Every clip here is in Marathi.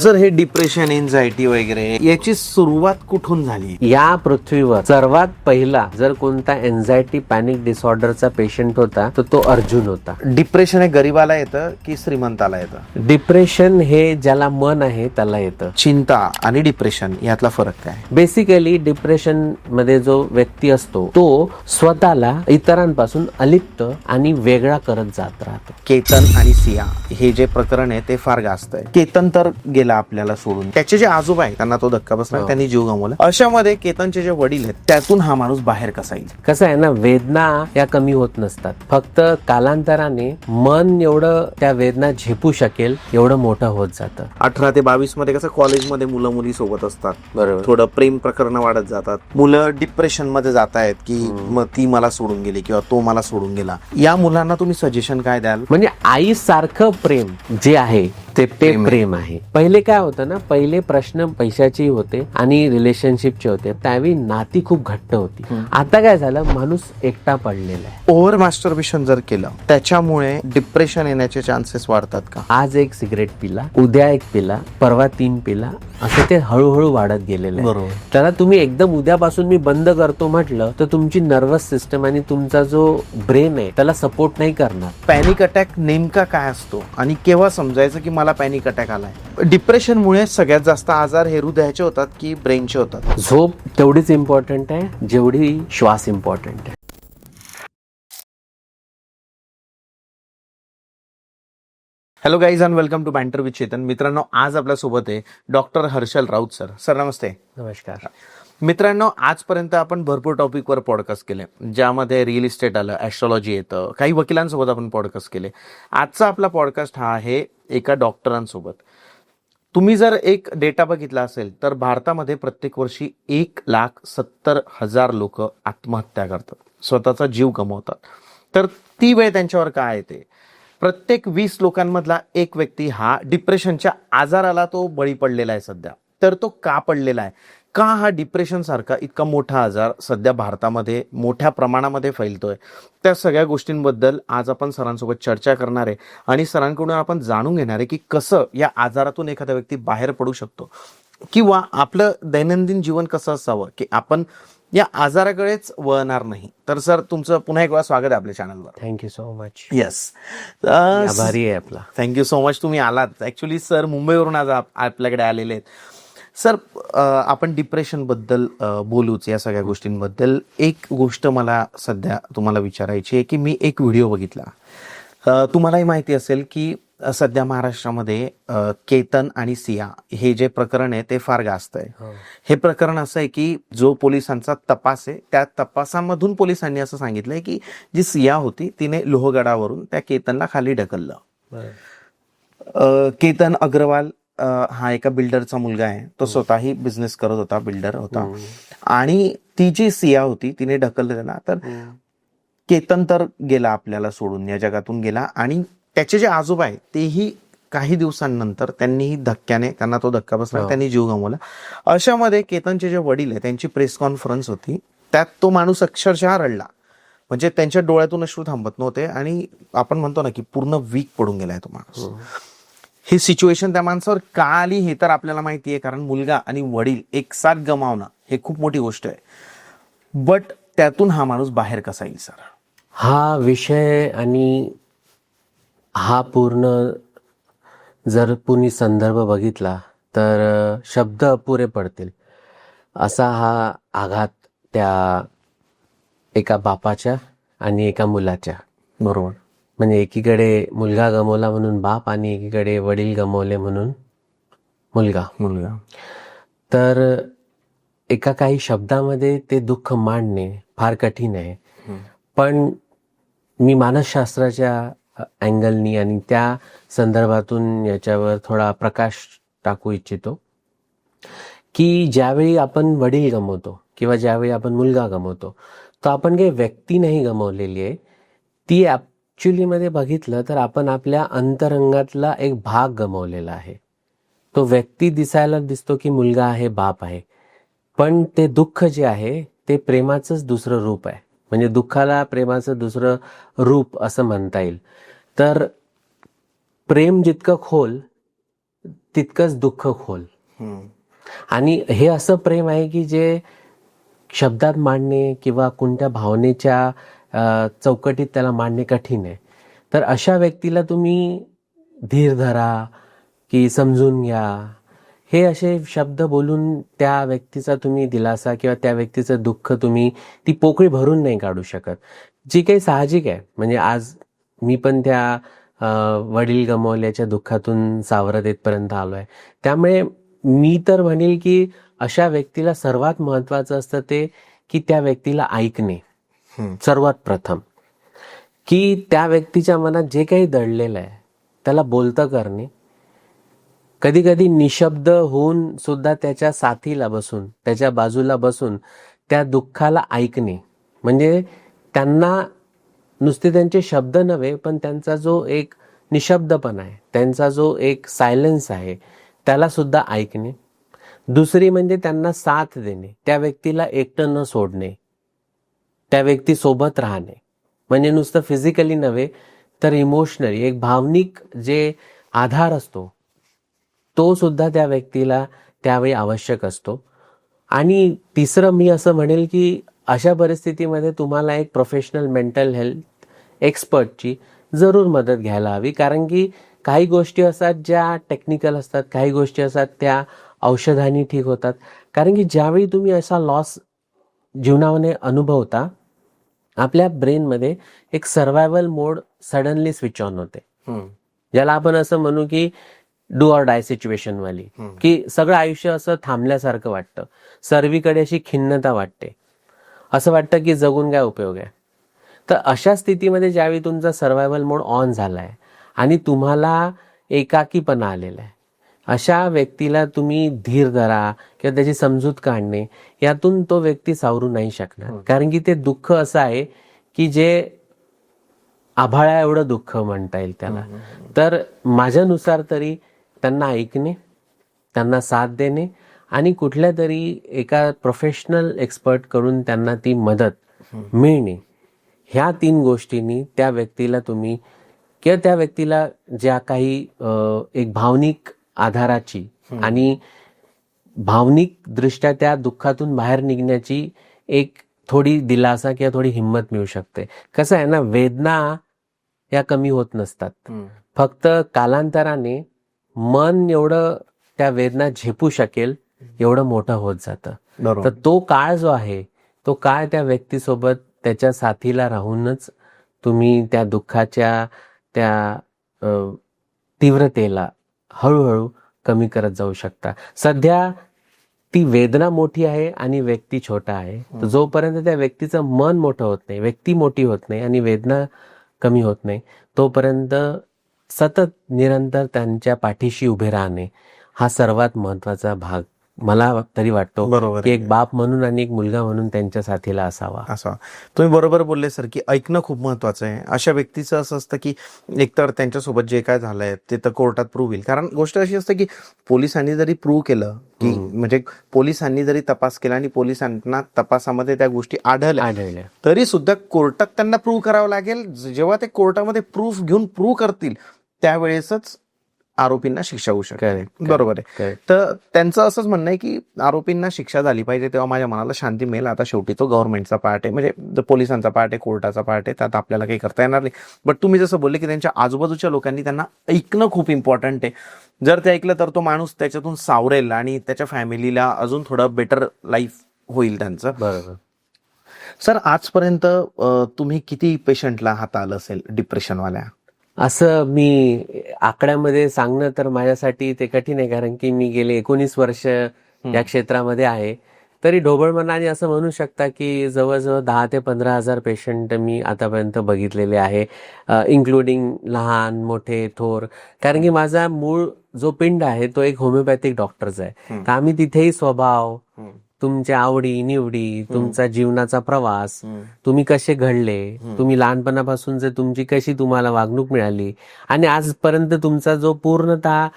सर हे डिप्रेशन, एन्झायटी वगैरे याची सुरुवात कुठून झाली? या पृथ्वीवर सर्वात पहिला जर कोणता एन्झायटी पॅनिक डिसऑर्डरचा पेशंट होता तर तो अर्जुन होता. डिप्रेशन हे गरीबाला येतं की श्रीमंताला येतं? डिप्रेशन हे ज्याला मन आहे त्याला येतं. चिंता आणि डिप्रेशन यातला फरक काय? बेसिकली डिप्रेशन मध्ये जो व्यक्ती असतो तो स्वतःला इतरांपासून अलिप्त आणि वेगळा करत जात राहतो. केतन आणि सिया हे जे प्रकरण आहे ते फार गाजत आहे. केतन तर गेला आपल्याला सोडून, त्याचे जे आजोबा आहेत त्यांना तो धक्का बसला, त्यांनी जीव गमावला. अशामध्ये केतनचे जे वडील आहेत त्यातून हा माणूस बाहेर कसा येईल? कसं आहे ना, वेदना या कमी होत नसतात, फक्त कालांतराने मन एवढं त्या वेदना झेपू शकेल एवढं मोठं होत जातं. 18 ते 22 मध्ये कसं कॉलेजमध्ये मुलं मुली सोबत असतात, बरोबर. थोडं प्रेम प्रकरण वाढत जातात, मुलं डिप्रेशन मध्ये जात आहेत की मग ती मला सोडून गेली किंवा तो मला सोडून गेला. या मुलांना तुम्ही सजेशन काय द्याल? म्हणजे आई सारखं प्रेम जे आहे ते प्रेम आहे. पहिले काय होतं ना, पहिले प्रश्न पैशाचे होते आणि रिलेशनशिपचे होते, त्यावेळी नाती खूप घट्ट होती. आता काय झालं, माणूस एकटा पडलेला आहे. ओव्हर मास्टरबेशन जर केलं त्याच्यामुळे डिप्रेशन येण्याचे चान्सेस वाढतात का? आज एक सिगरेट पिला, उद्या एक पिला, परवा 3 पिला, असं ते हळूहळू वाढत गेलेलं आहे. बरोबर. त्याला तुम्ही एकदम उद्यापासून मी बंद करतो म्हटलं तर तुमची नर्वस सिस्टम आणि तुमचा जो ब्रेन आहे त्याला सपोर्ट नाही करणार. पॅनिक अटॅक नेमका काय असतो आणि केव्हा समजायचं की मला पॅनिक अटॅक आलाय? डिप्रेशनमुळे सगळ्यात जास्त आजार हे हृदयाचे होतात की ब्रेनचे होतात? झोप तेवढीच इम्पॉर्टंट आहे जेवढी श्वास इम्पॉर्टंट आहे. Hello guys and welcome to banter with Chetan. मित्रांनो, आज आपल्या सोबत आहे doctor Harshal Raut sir. Sir नमस्ते. नमस्कार. मित्रांनो, आजपर्यंत आपण भरपूर टॉपिकवर पॉडकास्ट केले, ज्यामध्ये रिअल इस्टेट आलं, ॲस्ट्रॉलॉजी येतं, काही वकिलांसोबत आपण पॉडकास्ट केले. आजचा आपला पॉडकास्ट हा आहे एका डॉक्टरांसोबत. तुम्ही जर एक डेटा बघितला असेल तर भारतामध्ये प्रत्येक वर्षी 1,70,000 लोक आत्महत्या करतात, स्वतःचा जीव गमावतात. तर ती वेळ त्यांच्यावर काय येते? प्रत्येक 20 लोकांमधला एक व्यक्ती हा डिप्रेशनच्या आजाराला तो बळी पडलेला आहे सध्या. तर तो का पडलेला आहे? का हा डिप्रेशन सारखा इतका मोठा आजार सध्या भारतामध्ये मोठ्या प्रमाणामध्ये फैलतोय? त्या सगळ्या गोष्टींबद्दल आज आपण सरांसोबत चर्चा करणार आहे आणि सरांकडून आपण जाणून घेणार आहे की कसं या आजारातून एखादा व्यक्ती बाहेर पडू शकतो, किंवा आपलं दैनंदिन जीवन कसं असावं की आपण या आजाराकडेच वळणार नाही. तर सर, तुमचं पुन्हा एक वेळा स्वागत आहे आपल्या चॅनलवर. Thank you so much. येस, आभारी आहे आपला. Thank you so much. तुम्ही आलात. ऍक्च्युली सर मुंबईवरून आज आपल्याकडे आलेले आहेत. सर, आपण डिप्रेशनबद्दल बोलूच, या सगळ्या गोष्टींबद्दल. एक गोष्ट मला सध्या तुम्हाला विचारायची आहे की मी एक व्हिडिओ बघितला. तुम्हालाही माहिती असेल की सध्या महाराष्ट्रामध्ये केतन आणि सिया हे जे प्रकरण आहे ते फार गाजत आहे. हे प्रकरण असं आहे की जो पोलिसांचा तपास आहे त्या तपासामधून पोलिसांनी असं सांगितलंय की जी सिया होती तिने लोहगडावरून त्या केतनला खाली ढकललं. केतन अग्रवाल हा एका बिल्डरचा मुलगा आहे. तो स्वतःही बिझनेस करत होता, बिल्डर होता. आणि ती जी सिया होती तिने ढकललं त्याला. तर केतन तर गेला आपल्याला सोडून, या जगातून गेला. आणि त्याचे जे आजोबा आहेत तेही काही दिवसांनंतर त्यांना तो धक्का बसला, त्यांनी जीव गमावला. अशामध्ये केतनचे जे वडील आहे त्यांची प्रेस कॉन्फरन्स होती, त्यात तो माणूस अक्षरशः रडला. म्हणजे त्यांच्या डोळ्यातून अश्रू थांबत नव्हते आणि आपण म्हणतो ना की पूर्ण वीक पडून गेलाय तो माणूस. ही सिच्युएशन त्या माणसावर का आली हे तर आपल्याला माहिती आहे, कारण मुलगा आणि वडील एक साथ गमावणं हे खूप मोठी गोष्ट आहे. बट त्यातून हा माणूस बाहेर कसा येईल सर? हा विषय आणि हा पूर्ण जर कुणी संदर्भ बघितला तर शब्द अपुरे पडतील. असा हा आघात त्या एका बापाच्या आणि एका मुलाच्या. बरोबर. म्हणजे एकीकडे मुलगा गमावला म्हणून बाप आणि एकीकडे वडील गमावले म्हणून मुलगा. तर एका काही शब्दामध्ये ते दुःख मांडणे फार कठीण आहे. पण मी मानसशास्त्राच्या अँगलनी आणि त्या संदर्भातून याच्यावर थोडा प्रकाश टाकू इच्छितो की ज्यावेळी आपण वडील गमावतो किंवा ज्यावेळी आपण मुलगा गमावतो तर आपण काही व्यक्ती नाही गमावलेली आहे. ती ऍक्च्युली मध्ये बघितलं तर आपण आपल्या अंतरंगातला एक भाग गमावलेला आहे. तो व्यक्ती दिसायला दिसतो की मुलगा आहे, बाप आहे, पण ते दुःख जे आहे ते प्रेमाचंच दुसरं रूप आहे. म्हणजे दुःखाला प्रेमाचं दुसरं रूप असं म्हणता येईल. तर प्रेम जितकं खोल तितकंच दुःख खोल. आणि हे असं प्रेम आहे की जे शब्दात मांडणे किंवा कोणत्या भावनेच्या चौकटीत त्याला मांडणे कठीण आहे. तर अशा व्यक्तीला तुम्ही धीर धरा की समजून घ्या, हे असे शब्द बोलून त्या व्यक्तीचा तुम्ही दिलासा किंवा त्या व्यक्तीचं दुःख तुम्ही ती पोकळी भरून नाही काढू शकत, जी काही साहजिक आहे. म्हणजे आज मी पण त्या वडील गमावल्याच्या दुःखातून सावरत येतपर्यंत आलोय. त्यामुळे मी तर म्हणेल की अशा व्यक्तीला सर्वात महत्वाचं असतं ते की त्या व्यक्तीला ऐकणे सर्वात प्रथम, की त्या व्यक्तीच्या मनात जे काही दडलेलं आहे त्याला बोलतं करणे. कधी कधी निशब्द होऊन सुद्धा त्याच्या साथीला बसून, त्याच्या बाजूला बसून त्या दुःखाला ऐकणे. म्हणजे त्यांना नुसते त्यांचे शब्द नव्हे, पण त्यांचा जो एक निशब्दपणा आहे, त्यांचा जो एक सायलेन्स आहे, त्याला सुद्धा ऐकणे. दुसरी म्हणजे त्यांना साथ देणे, त्या व्यक्तीला एकटं न सोडणे, त्या व्यक्तीसोबत राहणे. म्हणजे नुसतं फिजिकली नव्हे तर इमोशनली एक भावनिक जे आधार असतो तो सुद्धा त्या व्यक्तीला त्यावेळी आवश्यक असतो. आणि तिसरं मी असं म्हणेल की अशा परिस्थितीमध्ये तुम्हाला एक प्रोफेशनल मेंटल हेल्थ एक्सपर्टची जरूर मदत घ्यायला हवी. कारण की काही गोष्टी असतात ज्या टेक्निकल असतात, काही गोष्टी असतात त्या औषधांनी ठीक होतात. कारण की ज्यावेळी तुम्ही असा लॉस जीवनामध्ये अनुभवता, आपल्या ब्रेनमध्ये एक survival mode suddenly switch on होते, ज्याला आपण असं म्हणू की डू ऑर डाय सिच्युएशन वाली, की सगळं आयुष्य असं थांबल्यासारखं वाटतं, सर्वीकडे अशी खिन्नता वाटते, असं वाटतं की जगून काय उपयोग आहे. तर अशा स्थितीमध्ये ज्यावेळी तुमचा सर्व्हायव्हल मोड ऑन झालाय आणि तुम्हाला एकाकीपणा आलेला आहे, अशा व्यक्तीला तुम्ही धीर धरा किंवा त्याची समजूत काढणे, यातून तो व्यक्ती सावरू नाही शकणार. कारण की ते दुःख असं आहे की जे आभाळा एवढं दुःख म्हणता येईल त्याला. तर माझ्यानुसार तरी त्यांना ऐकणे, त्यांना साथ देणे आणि कुठल्या तरी एका प्रोफेशनल एक्सपर्ट कडून त्यांना ती मदत मिळणे, ह्या 3 गोष्टींनी त्या व्यक्तीला तुम्ही किंवा त्या व्यक्तीला ज्या काही एक भावनिक आधाराची आणि भावनिक दृष्ट्या त्या दुःखातून बाहेर निघण्याची एक थोडी दिलासा किंवा थोडी हिंमत मिळू शकते. कसं आहे ना, वेदना या कमी होत नसतात, फक्त कालांतराने मन एवढं त्या वेदना झेपू शकेल एवढं मोठं होत जातं. तर तो काळ जो आहे, तो काळ त्या व्यक्तीसोबत त्याच्या साथीला राहूनच तुम्ही त्या दुःखाच्या त्या तीव्रतेला हळूहळू कमी करत जाऊ शकता. सध्या ती वेदना मोठी आहे आणि व्यक्ती छोटा आहे. तर जोपर्यंत त्या व्यक्तीचं मन मोठं होत नाही, व्यक्ती मोठी होत नाही आणि वेदना कमी होत नाही, तोपर्यंत सतत निरंतर त्यांच्या पाठीशी उभे राहणे हा सर्वात महत्वाचा भाग मला तरी वाटतो. बरोबर की एक बाप म्हणून आणि एक मुलगा म्हणून त्यांच्या साथीला असावा. तुम्ही बरोबर बोलले सर, की ऐकणं खूप महत्वाचं आहे. अशा व्यक्तीचं असं असतं की एकतर त्यांच्यासोबत जे काय झालंय ते तर कोर्टात प्रूव्ह होईल. कारण गोष्ट अशी असते की पोलिसांनी जरी प्रूव्ह केलं की म्हणजे पोलिसांनी जरी तपास केला आणि पोलिसांना तपासामध्ये त्या गोष्टी आढळल्या तरी सुद्धा कोर्टात त्यांना प्रूव्ह करावं लागेल. जेव्हा ते कोर्टामध्ये प्रूफ घेऊन प्रूव्ह करतील त्यावेळेसच आरोपींना शिक्षा होऊ शकते. बरोबर आहे. तर त्यांचं असंच म्हणणं आहे की आरोपींना शिक्षा झाली पाहिजे, तेव्हा माझ्या मनाला शांती मिळेल. आता शेवटी तो गव्हर्नमेंटचा पार्ट आहे, म्हणजे पोलिसांचा पार्ट आहे, कोर्टाचा पार्ट आहे, त्यात आपल्याला काही करता येणार नाही. बट तुम्ही जसं बोलले की त्यांच्या आजूबाजूच्या लोकांनी त्यांना ऐकणं खूप इम्पॉर्टंट आहे. जर ते ऐकलं तर तो माणूस त्याच्यातून सावरेल आणि त्याच्या फॅमिलीला अजून थोडं बेटर लाईफ होईल त्यांचं. बरोबर. सर, आजपर्यंत तुम्ही किती पेशंटला हाताळलं असेल डिप्रेशनवाल्या? असं मी आकड्यामध्ये सांगणं तर माझ्यासाठी ते कठीण आहे, कारण की मी गेले 19 वर्ष या क्षेत्रामध्ये आहे. तरी ढोबळ मनाने असं म्हणू शकता की जवळजवळ 10 ते 15,000 पेशंट मी आतापर्यंत बघितलेले आहे, इन्क्लुडिंग लहान मोठे थोर. कारण की माझा मूळ जो पिंड आहे तो एक होमिओपॅथिक डॉक्टरचा आहे. तर आम्ही तिथेही स्वभाव, तुमच्या आवडी निवडी, तुमचा जीवनाचा प्रवास, तुम्ही कसे घडले, तुम्ही लहानपणापासून जे तुमची कशी तुम्हाला वागणूक मिळाली आणि आजपर्यंत तुमचा जो पूर्णतः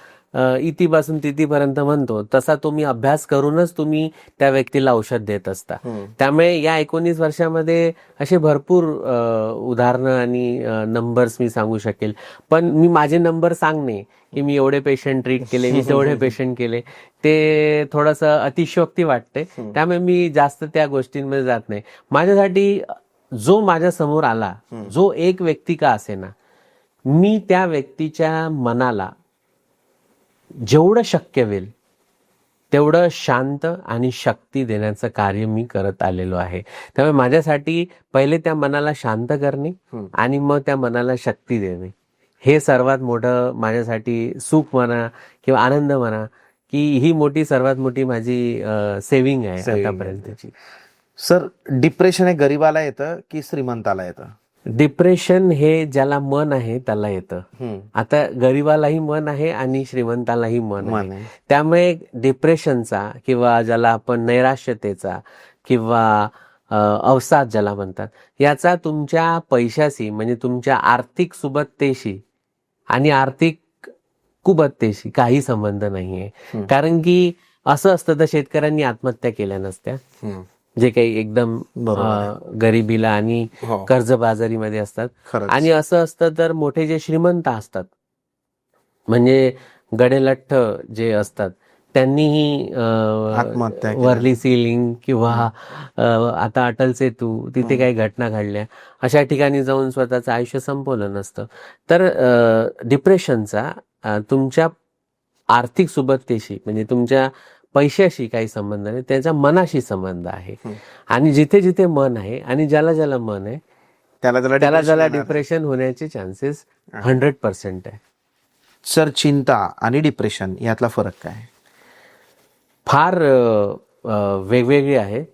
इथपासून तिथीपर्यंत म्हणतो तसा तुम्ही अभ्यास करूनच तुम्ही त्या व्यक्तीला औषध देत असता. त्यामुळे या 19 वर्षामध्ये असे भरपूर उदाहरणं आणि नंबर्स मी सांगू शकेल. पण मी माझे नंबर सांगणे की मी एवढे पेशंट ट्रीट केले, मी तेवढे पेशंट केले, ते थोडंसं अतिशयोक्ती वाटते. त्यामुळे मी जास्त त्या गोष्टींमध्ये जात नाही. माझ्यासाठी जो माझ्या समोर आला, जो एक व्यक्ती का असेना, मी त्या व्यक्तीच्या मनाला जेवढं शक्य होईल तेवढं शांत आणि शक्ती देण्याचं कार्य मी करत आलेलो आहे. त्यामुळे माझ्यासाठी पहिले त्या मनाला शांत करणे आणि मग त्या मनाला शक्ती देणे, हे सर्वात मोठं माझ्यासाठी सुख म्हणा किंवा आनंद म्हणा, की ही सर्वात मोठी माझी सेव्हिंग आहे आतापर्यंतची. सर, डिप्रेशन हे गरीबाला येतं की श्रीमंताला येतं? डिप्रेशन हे ज्याला मन आहे त्याला येतं. आता गरीबालाही मन आहे आणि श्रीमंतालाही मन आहे. त्यामुळे डिप्रेशनचा किंवा ज्याला आपण नैराश्यतेचा किंवा अवसाद ज्याला म्हणतात, याचा तुमच्या पैशाशी म्हणजे तुमच्या आर्थिक सुबत्तेशी आणि आर्थिक कुबत्तेशी काही संबंध नाहीये. कारण की असं असतं तर शेतकऱ्यांनी आत्महत्या केल्या नसत्या, जे काही एकदम गरिबीला आणि कर्जबाजारीमध्ये असतात. आणि असं असतं तर मोठे जे श्रीमंत असतात म्हणजे गडेलठ्ठ जे असतात त्यांनीही वर्ली सीलिंग किंवा आता अटल सेतू तिथे काही घटना घडल्या अशा ठिकाणी जाऊन स्वतःचं आयुष्य संपवलं नसतं. तर डिप्रेशनचा तुमच्या आर्थिक सुबत्तेशी म्हणजे तुमच्या पैशाशी काही संबंध नाही, त्याच्या मनाशी संबंध आहे. आणि जिथे जिथे मन आहे आणि ज्याला ज्याला मन आहे त्याला डिप्रेशन होण्याचे चान्सेस 100% आहे. सर, चिंता आणि डिप्रेशन यातला फरक काय? फार वेगवेगळी आहे.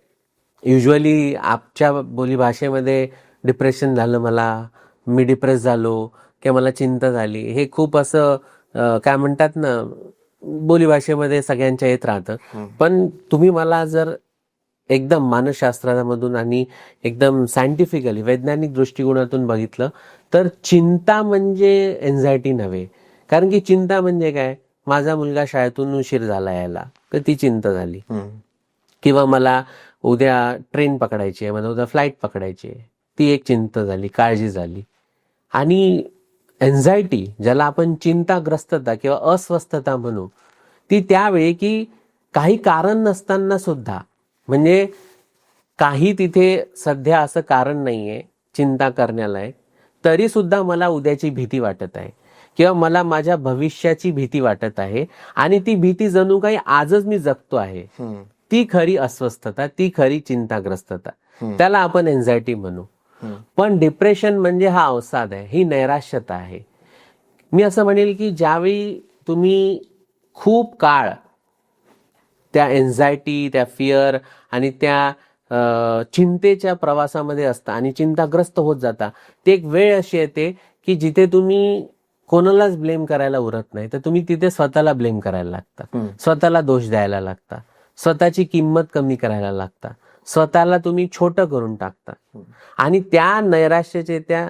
युजली आमच्या बोलीभाषेमध्ये डिप्रेशन झालं, मी डिप्रेस झालो किंवा मला चिंता झाली, हे खूप असं काय म्हणतात ना, बोलीभाषेमध्ये सगळ्यांच्या येत राहतं. पण तुम्ही मला जर एकदम मानसशास्त्रामधून आणि एकदम सायंटिफिकली वैज्ञानिक दृष्टिकोनातून बघितलं तर चिंता म्हणजे एन्झायटी नव्हे. कारण की चिंता म्हणजे काय, माझा मुलगा शाळेतून उशीर झाला यायला तर ती चिंता झाली, किंवा मला उद्या ट्रेन पकडायची आहे, मला उद्या फ्लाईट पकडायची आहे, ती एक चिंता झाली, काळजी झाली. आणि एन्झायटी ज्याला आपण चिंताग्रस्तता किंवा अस्वस्थता म्हणू, ती त्यावेळी की काही कारण नसताना सुद्धा, म्हणजे काही तिथे सध्या असं कारण नाहीये चिंता करण्याला, तरी सुद्धा मला उद्याची भीती वाटत आहे किंवा मला माझ्या भविष्याची भीती वाटत आहे आणि ती भीती जणू काही आजच मी जगतो आहे, ती खरी अस्वस्थता, ती खरी चिंताग्रस्तता, त्याला आपण एन्झायटी म्हणू. पण डिप्रेशन म्हणजे हा अवसाद आहे, ही नैराश्यता आहे. मी असं म्हणेल की ज्यावेळी तुम्ही खूप काळ त्या एन्झायटी, त्या फिअर आणि त्या चिंतेच्या प्रवासामध्ये असता आणि चिंताग्रस्त होत जाता, ती एक वेळ अशी येते की जिथे तुम्ही कोणालाच ब्लेम करायला उरत नाही, तर तुम्ही तिथे स्वतःला ब्लेम करायला लागता, स्वतःला दोष द्यायला लागता, स्वतःची किंमत कमी करायला लागता, स्वतःला तुम्ही छोटं करून टाकता आणि त्या नैराश्याचे त्या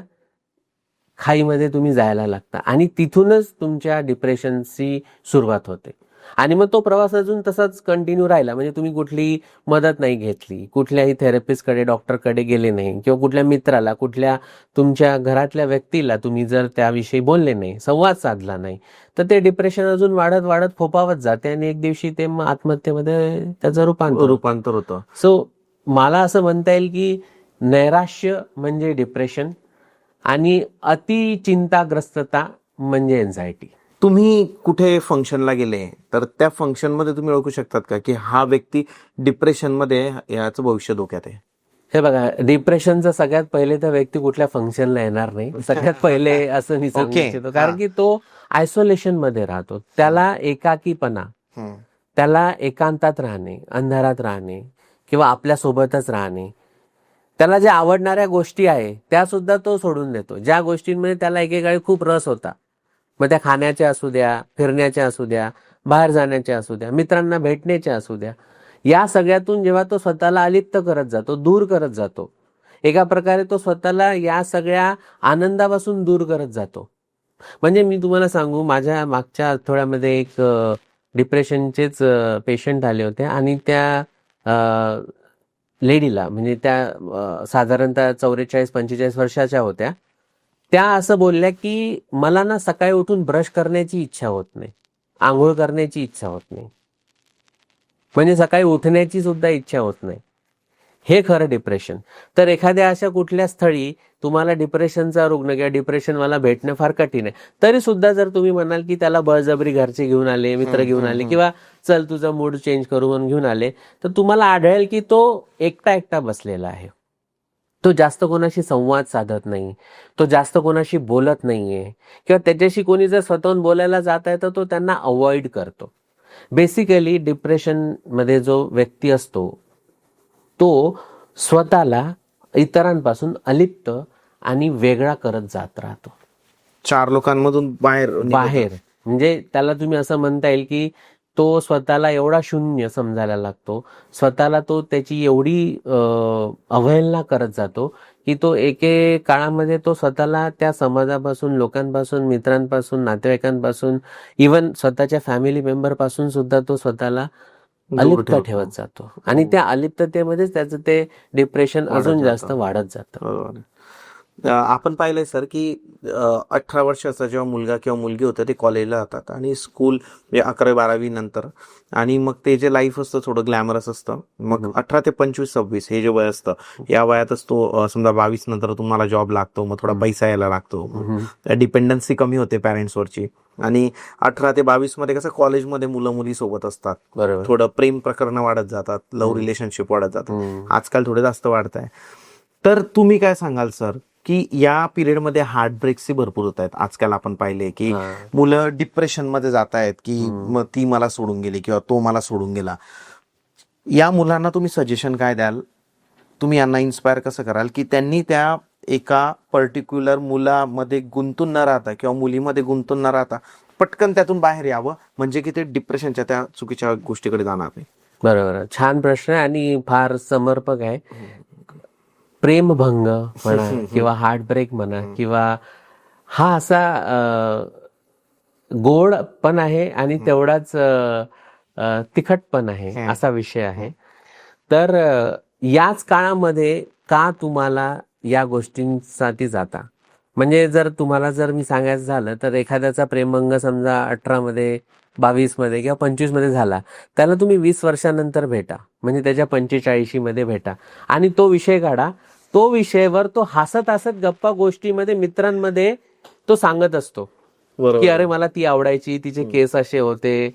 खाईमध्ये तुम्ही जायला लागता आणि तिथूनच तुमच्या डिप्रेशनची सुरुवात होते. आणि मग तो प्रवास अजून तसाच कंटिन्यू राहिला, म्हणजे तुम्ही कुठली मदत नाही घेतली, कुठल्याही थेरपिस्टकडे, डॉक्टरकडे गेले नाही किंवा कुठल्या मित्राला, कुठल्या तुमच्या घरातल्या व्यक्तीला तुम्ही जर त्याविषयी बोलले नाही, संवाद साधला नाही, तर ते डिप्रेशन अजून वाढत वाढत फोपावत जाते आणि एक दिवशी ते मग आत्महत्येमध्ये त्याचं रूपांतर होतं. सो मला असं म्हणता येईल की नैराश्य म्हणजे डिप्रेशन आणि अति चिंताग्रस्तता म्हणजे एन्झायटी. तुम्ही कुठे फंक्शनला गेले तर त्या फंक्शनमध्ये तुम्ही ओळखू शकतात का की हा व्यक्ती डिप्रेशनमध्ये, याचं भविष्य धोक्यात आहे? हे बघा, डिप्रेशनचा सगळ्यात पहिले तर व्यक्ती कुठल्या फंक्शनला येणार नाही, सगळ्यात पहिले असं मी सांगू इच्छितो. कारण की तो आयसोलेशन मध्ये राहतो, त्याला एकाकीपणा, त्याला एकांतात राहणे, अंधारात राहणे किंवा आपल्या सोबतच राहणे, त्याला ज्या आवडणाऱ्या गोष्टी आहे त्या सुद्धा तो सोडून देतो. ज्या गोष्टींमध्ये त्याला एकेकाळी खूप रस होता, मग त्या खाण्याच्या असू द्या, फिरण्याच्या असू द्या, बाहेर जाण्याच्या असू द्या, मित्रांना भेटण्याच्या असू द्या, या सगळ्यातून जेव्हा तो स्वतःला अलिप्त करत जातो, दूर करत जातो, एका प्रकारे तो स्वतःला या सगळ्या आनंदापासून दूर करत जातो, म्हणजे मी तुम्हाला सांगू, माझ्या मागच्या आठवड्यामध्ये एक डिप्रेशनचेच पेशंट आले होते आणि त्या लेडीला, म्हणजे त्या साधारणतः 44-45 वर्षाच्या होत्या. त्या असं बोलल्या की मला ना सकाळी उठून ब्रश करण्याची इच्छा होत नाही, आंघोळ करण्याची इच्छा होत नाही, म्हणजे सकाळी उठण्याची सुद्धा इच्छा होत नाही. हे खरं डिप्रेशन. तर एखाद्या अशा कुठल्या स्थळी तुम्हाला डिप्रेशनचा रुग्ण किंवा डिप्रेशनवाला भेटणं फार कठीण आहे. तरी सुद्धा जर तुम्ही म्हणाल की त्याला बळजबरी घरचे घेऊन आले, मित्र घेऊन आले, किंवा चल तुझा मूड चेंज करू म्हणून घेऊन आले, तर तुम्हाला आढळेल की तो एकटा एकटा बसलेला आहे. तो जास्त कोणाशी संवाद साधत नाही, तो जास्त कोणाशी बोलत नाहीये, किंवा त्याच्याशी कोणी जर स्वतःहून बोलायला जात आहे तर तो त्यांना अवॉइड करतो. बेसिकली डिप्रेशनमध्ये जो व्यक्ती असतो तो स्वतःला इतरांपासून अलिप्त आणि वेगळा करत जात राहतो. 4 लोकांमधून बाहेर म्हणजे त्याला तुम्ही असं म्हणता येईल की तो स्वतःला एवढा शून्य समजायला लागतो, स्वतःला तो त्याची एवढी अवहेलना करत जातो की तो एके काळामध्ये तो स्वतःला त्या समाजापासून, लोकांपासून, मित्रांपासून, नातेवाईकांपासून, इवन स्वतःच्या फॅमिली मेंबर पासून सुद्धा तो स्वतःला अलिप्त ठेवत जातो. आणि त्या अलिप्ततेमध्येच त्याचं ते डिप्रेशन अजून जास्त वाढत जातं. बरोबर. आपण पाहिलंय सर की 18 वर्षाचा जेव्हा मुलगा किंवा मुलगी होतं ते कॉलेजला जातात आणि स्कूल 11वी-12वी नंतर, आणि मग ते जे लाईफ असतं थोडं ग्लॅमरस असतं. मग 18 ते 25-26 हे जे वय असतं, या वयातच तो समजा 22 नंतर तुम्हाला जॉब लागतो, मग थोडा पैसा यायला लागतो, डिपेंडन्सी कमी होते पॅरेंट्सवरची. आणि 18 ते 22 मध्ये कसं कॉलेजमध्ये मुलं मुली सोबत असतात, बरोबर. थोडं प्रेम प्रकरण वाढत जातात, लव्ह रिलेशनशिप वाढत जातात, आजकाल थोडे जास्त वाढत आहे. तर तुम्ही काय सांगाल सर की या पिरियडमध्ये हार्ट ब्रेक्सही भरपूर होत आहेत आजकाल? आपण पाहिले की मुलं डिप्रेशन मध्ये जात आहेत की मग ती मला सोडून गेली किंवा तो मला सोडून गेला. या मुलांना तुम्ही सजेशन काय द्याल? तुम्ही यांना इन्स्पायर कसं कराल की त्यांनी त्या एका पर्टिक्युलर मुलामध्ये गुंतून न राहता किंवा मुलीमध्ये गुंतून न राहता पटकन त्यातून बाहेर यावं, म्हणजे की ते डिप्रेशनच्या त्या चुकीच्या गोष्टीकडे जाणार नाही? बरोबर, छान प्रश्न आहे आणि फार समर्पक आहे. प्रेमभंग म्हणा किंवा हार्टब्रेक म्हणा, किंवा हा असा गोड पण आहे आणि तेवढाच तिखट पण आहे, असा विषय आहे. तर याच काळामध्ये का तुम्हाला या गोष्टींसाठी जाता? म्हणजे जर तुम्हाला मी सांगायचं झालं तर एखाद्याचा प्रेमभंग समजा 18 मध्ये, 22 मध्ये किंवा 25 मध्ये झाला, त्याला तुम्ही 20 वर्षानंतर भेटा, म्हणजे त्याच्या 45 मध्ये भेटा आणि तो विषय काढा. तो विषयावर तो हसत हसत गप्पा गोष्टीमध्ये मित्रांमध्ये तो सांगत असतो की अरे मला ती आवडायची, तिचे केस असे होते,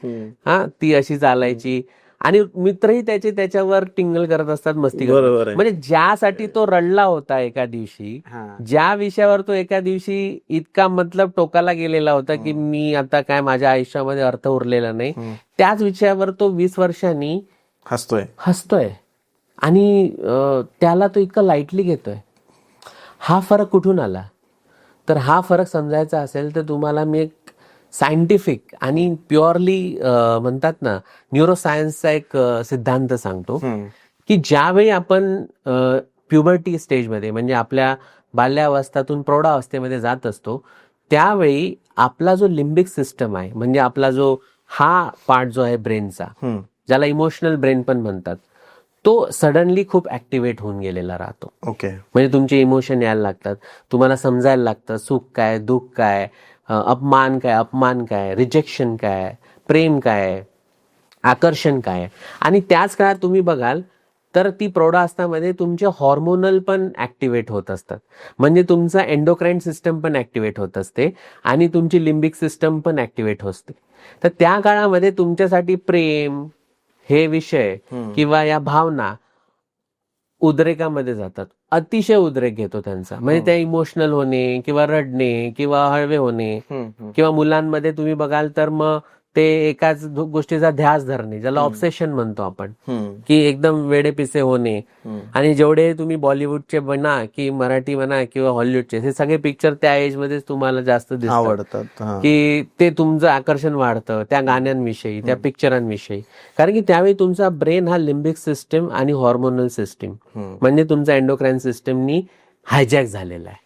ती अशी चालायची, आणि मित्रही त्याच्यावर टिंगल करत असतात, मस्ती करतात. म्हणजे ज्यासाठी तो रडला होता एका दिवशी, ज्या विषयावर तो एका दिवशी इतका मतलब टोकाला गेलेला होता की मी आता काय माझ्या आयुष्यामध्ये अर्थ उरलेला नाही, त्याच विषयावर तो 20 वर्षांनी हसतोय आणि त्याला तो इतका लाईटली घेतोय. हा फरक कुठून आला? तर हा फरक समजायचा असेल तर तुम्हाला मी एक सायंटिफिक आणि प्युअरली म्हणतात ना न्यूरोसायन्सचा एक सिद्धांत सांगतो की ज्यावेळी आपण प्युबर्टी स्टेजमध्ये, म्हणजे आपल्या बाल्यावस्थातून प्रौढावस्थेमध्ये जात असतो, त्यावेळी आपला जो लिंबिक सिस्टम आहे, म्हणजे आपला जो हा पार्ट जो आहे ब्रेनचा, ज्याला इमोशनल ब्रेन पण म्हणतात, तो सडनली खूप ऍक्टिव्हेट होऊन गेलेला राहतो. म्हणजे तुमचे इमोशन यायला लागतात, तुम्हाला समजायला लागतं सुख काय, दुःख काय, अपमान काय, रिजेक्शन काय, प्रेम काय, आकर्षण काय. आणि त्याच काळात तुम्ही बघाल तर ती प्रौढावस्थामध्ये तुमचे हॉर्मोनल पण ऍक्टिव्हेट होत असतात, म्हणजे तुमचा एंडोक्राइन सिस्टम पण ऍक्टिव्हेट होत असते आणि तुमची लिंबिक सिस्टम पण ऍक्टिव्हेट होते. तर त्या काळामध्ये तुमच्यासाठी प्रेम हे विषय किंवा या भावना उद्रेकामध्ये जातात, अतिशय उद्रेक घेतो त्यांचा. म्हणजे त्या इमोशनल होणे किंवा रडणे किंवा हळवे होणे, किंवा मुलांमध्ये तुम्ही बघाल तर मग ते एकाच गोष्टीचा ध्यास धरणे, ज्याला ऑब्सेशन म्हणतो आपण, की एकदम वेडेपिसे होणे. आणि जेवढे तुम्ही बॉलिवूडचे म्हणा की मराठी म्हणा किंवा हॉलिवूडचे, हे सगळे पिक्चर त्या एज मध्येच तुम्हाला जास्त दिसतात, की ते तुमचं आकर्षण वाढतं त्या गाण्यांविषयी, त्या पिक्चरांविषयी. कारण की त्यावेळी तुमचा ब्रेन हा लिंबिक सिस्टम आणि हॉर्मोनल सिस्टम, म्हणजे तुमचा एंडोक्राइन सिस्टमनी हायजॅक झालेला आहे.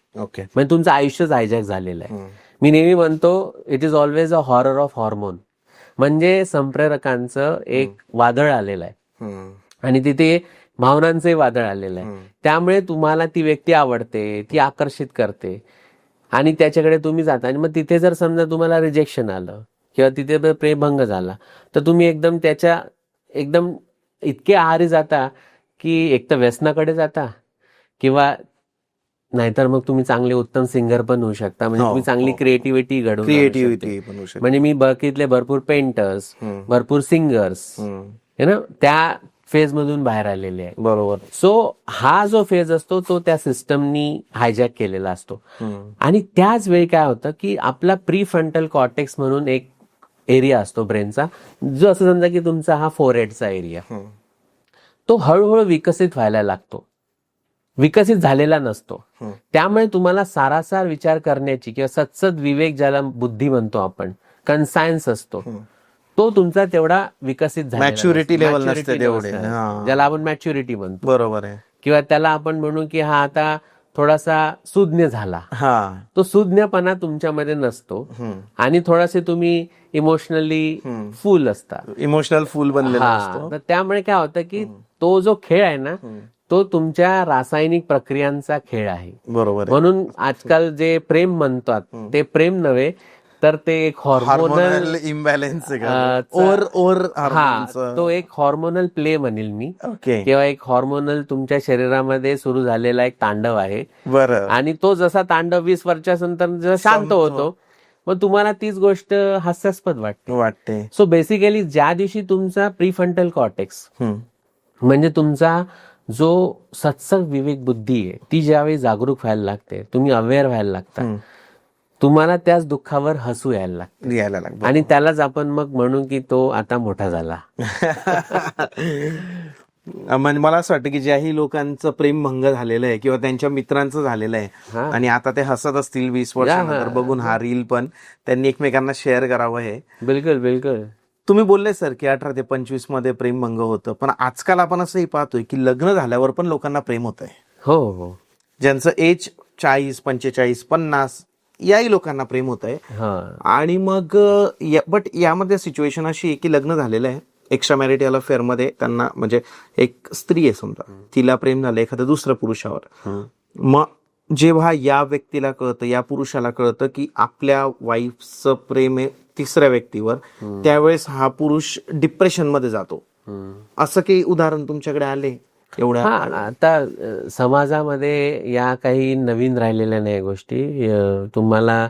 म्हणजे तुमचं आयुष्यच हायजॅक झालेलं आहे. मी नेहमी म्हणतो it is always a horror of hormone. म्हणजे संप्रेरकांचं एक वादळ आलेलं आहे आणि तिथे भावनांचंही वादळ आलेलं आहे. त्यामुळे तुम्हाला ती व्यक्ती आवडते, ती आकर्षित करते आणि त्याच्याकडे तुम्ही जाता. आणि मग तिथे जर समजा तुम्हाला रिजेक्शन आलं किंवा तिथे प्रेमभंग झाला तर तुम्ही एकदम इतके आहारी जाता की एक तर व्यसनाकडे जाता किंवा नाहीतर मग तुम्ही चांगले उत्तम सिंगर पण होऊ शकता. म्हणजे तुम्ही चांगली क्रिएटिव्हिटी घडवून आणू शकता. क्रिएटिव्हिटी पण होऊ शकते. म्हणजे मी बघितले भरपूर पेंटर्स, भरपूर सिंगर्स त्या फेज मधून बाहेर आलेले आहे. बरोबर. सो हा जो फेज असतो तो त्या सिस्टमनी हायजॅक केलेला असतो. आणि त्याच वेळी काय होतं की आपला प्री फ्रंटल कॉर्टेक्स म्हणून एक एरिया असतो ब्रेनचा, जो असं समजा की तुमचा हा फोरहेडचा एरिया, तो हळूहळू विकसित व्हायला लागतो. विकसित झालेला नसतो. त्यामुळे तुम्हाला सारासार विचार करण्याची किंवा सत्सद विवेक, ज्याला बुद्धी म्हणतो आपण, कन्सायन्स असतो, तो तुमचा तेवढा विकसित झालेला मॅच्युरिटी नसतो. लेवल नसते तेवढे. ज्याला आपण मॅच्युरिटी म्हणतो. बरोबर आहे. किंवा त्याला आपण म्हणू की हा आता थोडासा सुज्ञ झाला. तो सुज्ञपणा तुमच्यामध्ये नसतो आणि थोडासे तुम्ही इमोशनली फुल असता. इमोशनल फुल बनलेला असतो. तर त्यामुळे काय होतं की तो जो खेळ आहे ना तो तुमच्या रासायनिक प्रक्रियांचा खेळ आहे. बरोबर. म्हणून आजकाल जे प्रेम म्हणतात ते प्रेम नव्हे तर ते एक हॉर्मोनल इम्बॅलन्स, तो एक हॉर्मोनल प्ले म्हणेल मी. ओके. किंवा एक हॉर्मोनल तुमच्या शरीरामध्ये सुरू झालेला एक तांडव आहे. बरं. आणि तो जसा तांडव 20 वर्षानंतर जसा शांत होतो मग तुम्हाला तीच गोष्ट हास्यास्पद वाटते. सो बेसिकली ज्या दिवशी तुमचा प्रीफ्रंटल कॉर्टेक्स म्हणजे तुमचा जो सत्संग विवेक बुद्धी आहे ती ज्यावेळी जागरूक व्हायला लागते, तुम्ही अवेअर व्हायला लागता, तुम्हाला त्याच दुःखावर हसू यायला लागतं. आणि त्यालाच आपण मग म्हणू की तो आता मोठा झाला. म्हणजे मला असं वाटतं की ज्याही लोकांचं प्रेमभंग झालेलं आहे किंवा त्यांच्या मित्रांचं झालेलं आहे आणि आता ते हसत असतील 20 वर्षानंतर बघून हा रील, पण त्यांनी एकमेकांना शेअर करावं. हे बिलकुल तुम्ही बोलले सर की 18 ते 25 मध्ये प्रेमभंग होतं, पण आजकाल आपण असंही पाहतोय की लग्न झाल्यावर पण लोकांना प्रेम होत आहे. हो. ज्यांचं एज 40, 45, 50 याही लोकांना प्रेम होत आहे. आणि मग बट यामध्ये सिच्युएशन अशी आहे की लग्न झालेलं आहे, एक्स्ट्रा मॅरिटल अफेअर मध्ये त्यांना, म्हणजे एक स्त्री आहे समजा, तिला प्रेम झालं एखाद्या दुसऱ्या पुरुषावर. मग जेव्हा या व्यक्तीला कळतं, या पुरुषाला कळतं की आपल्या वाईफचं प्रेम आहे तिसऱ्या व्यक्तीवर, त्यावेळेस हा पुरुष डिप्रेशन मध्ये जातो. असं काही उदाहरण तुमच्याकडे आले एवढ्या? आता समाजामध्ये या काही नवीन राहिलेल्या नाही गोष्टी. तुम्हाला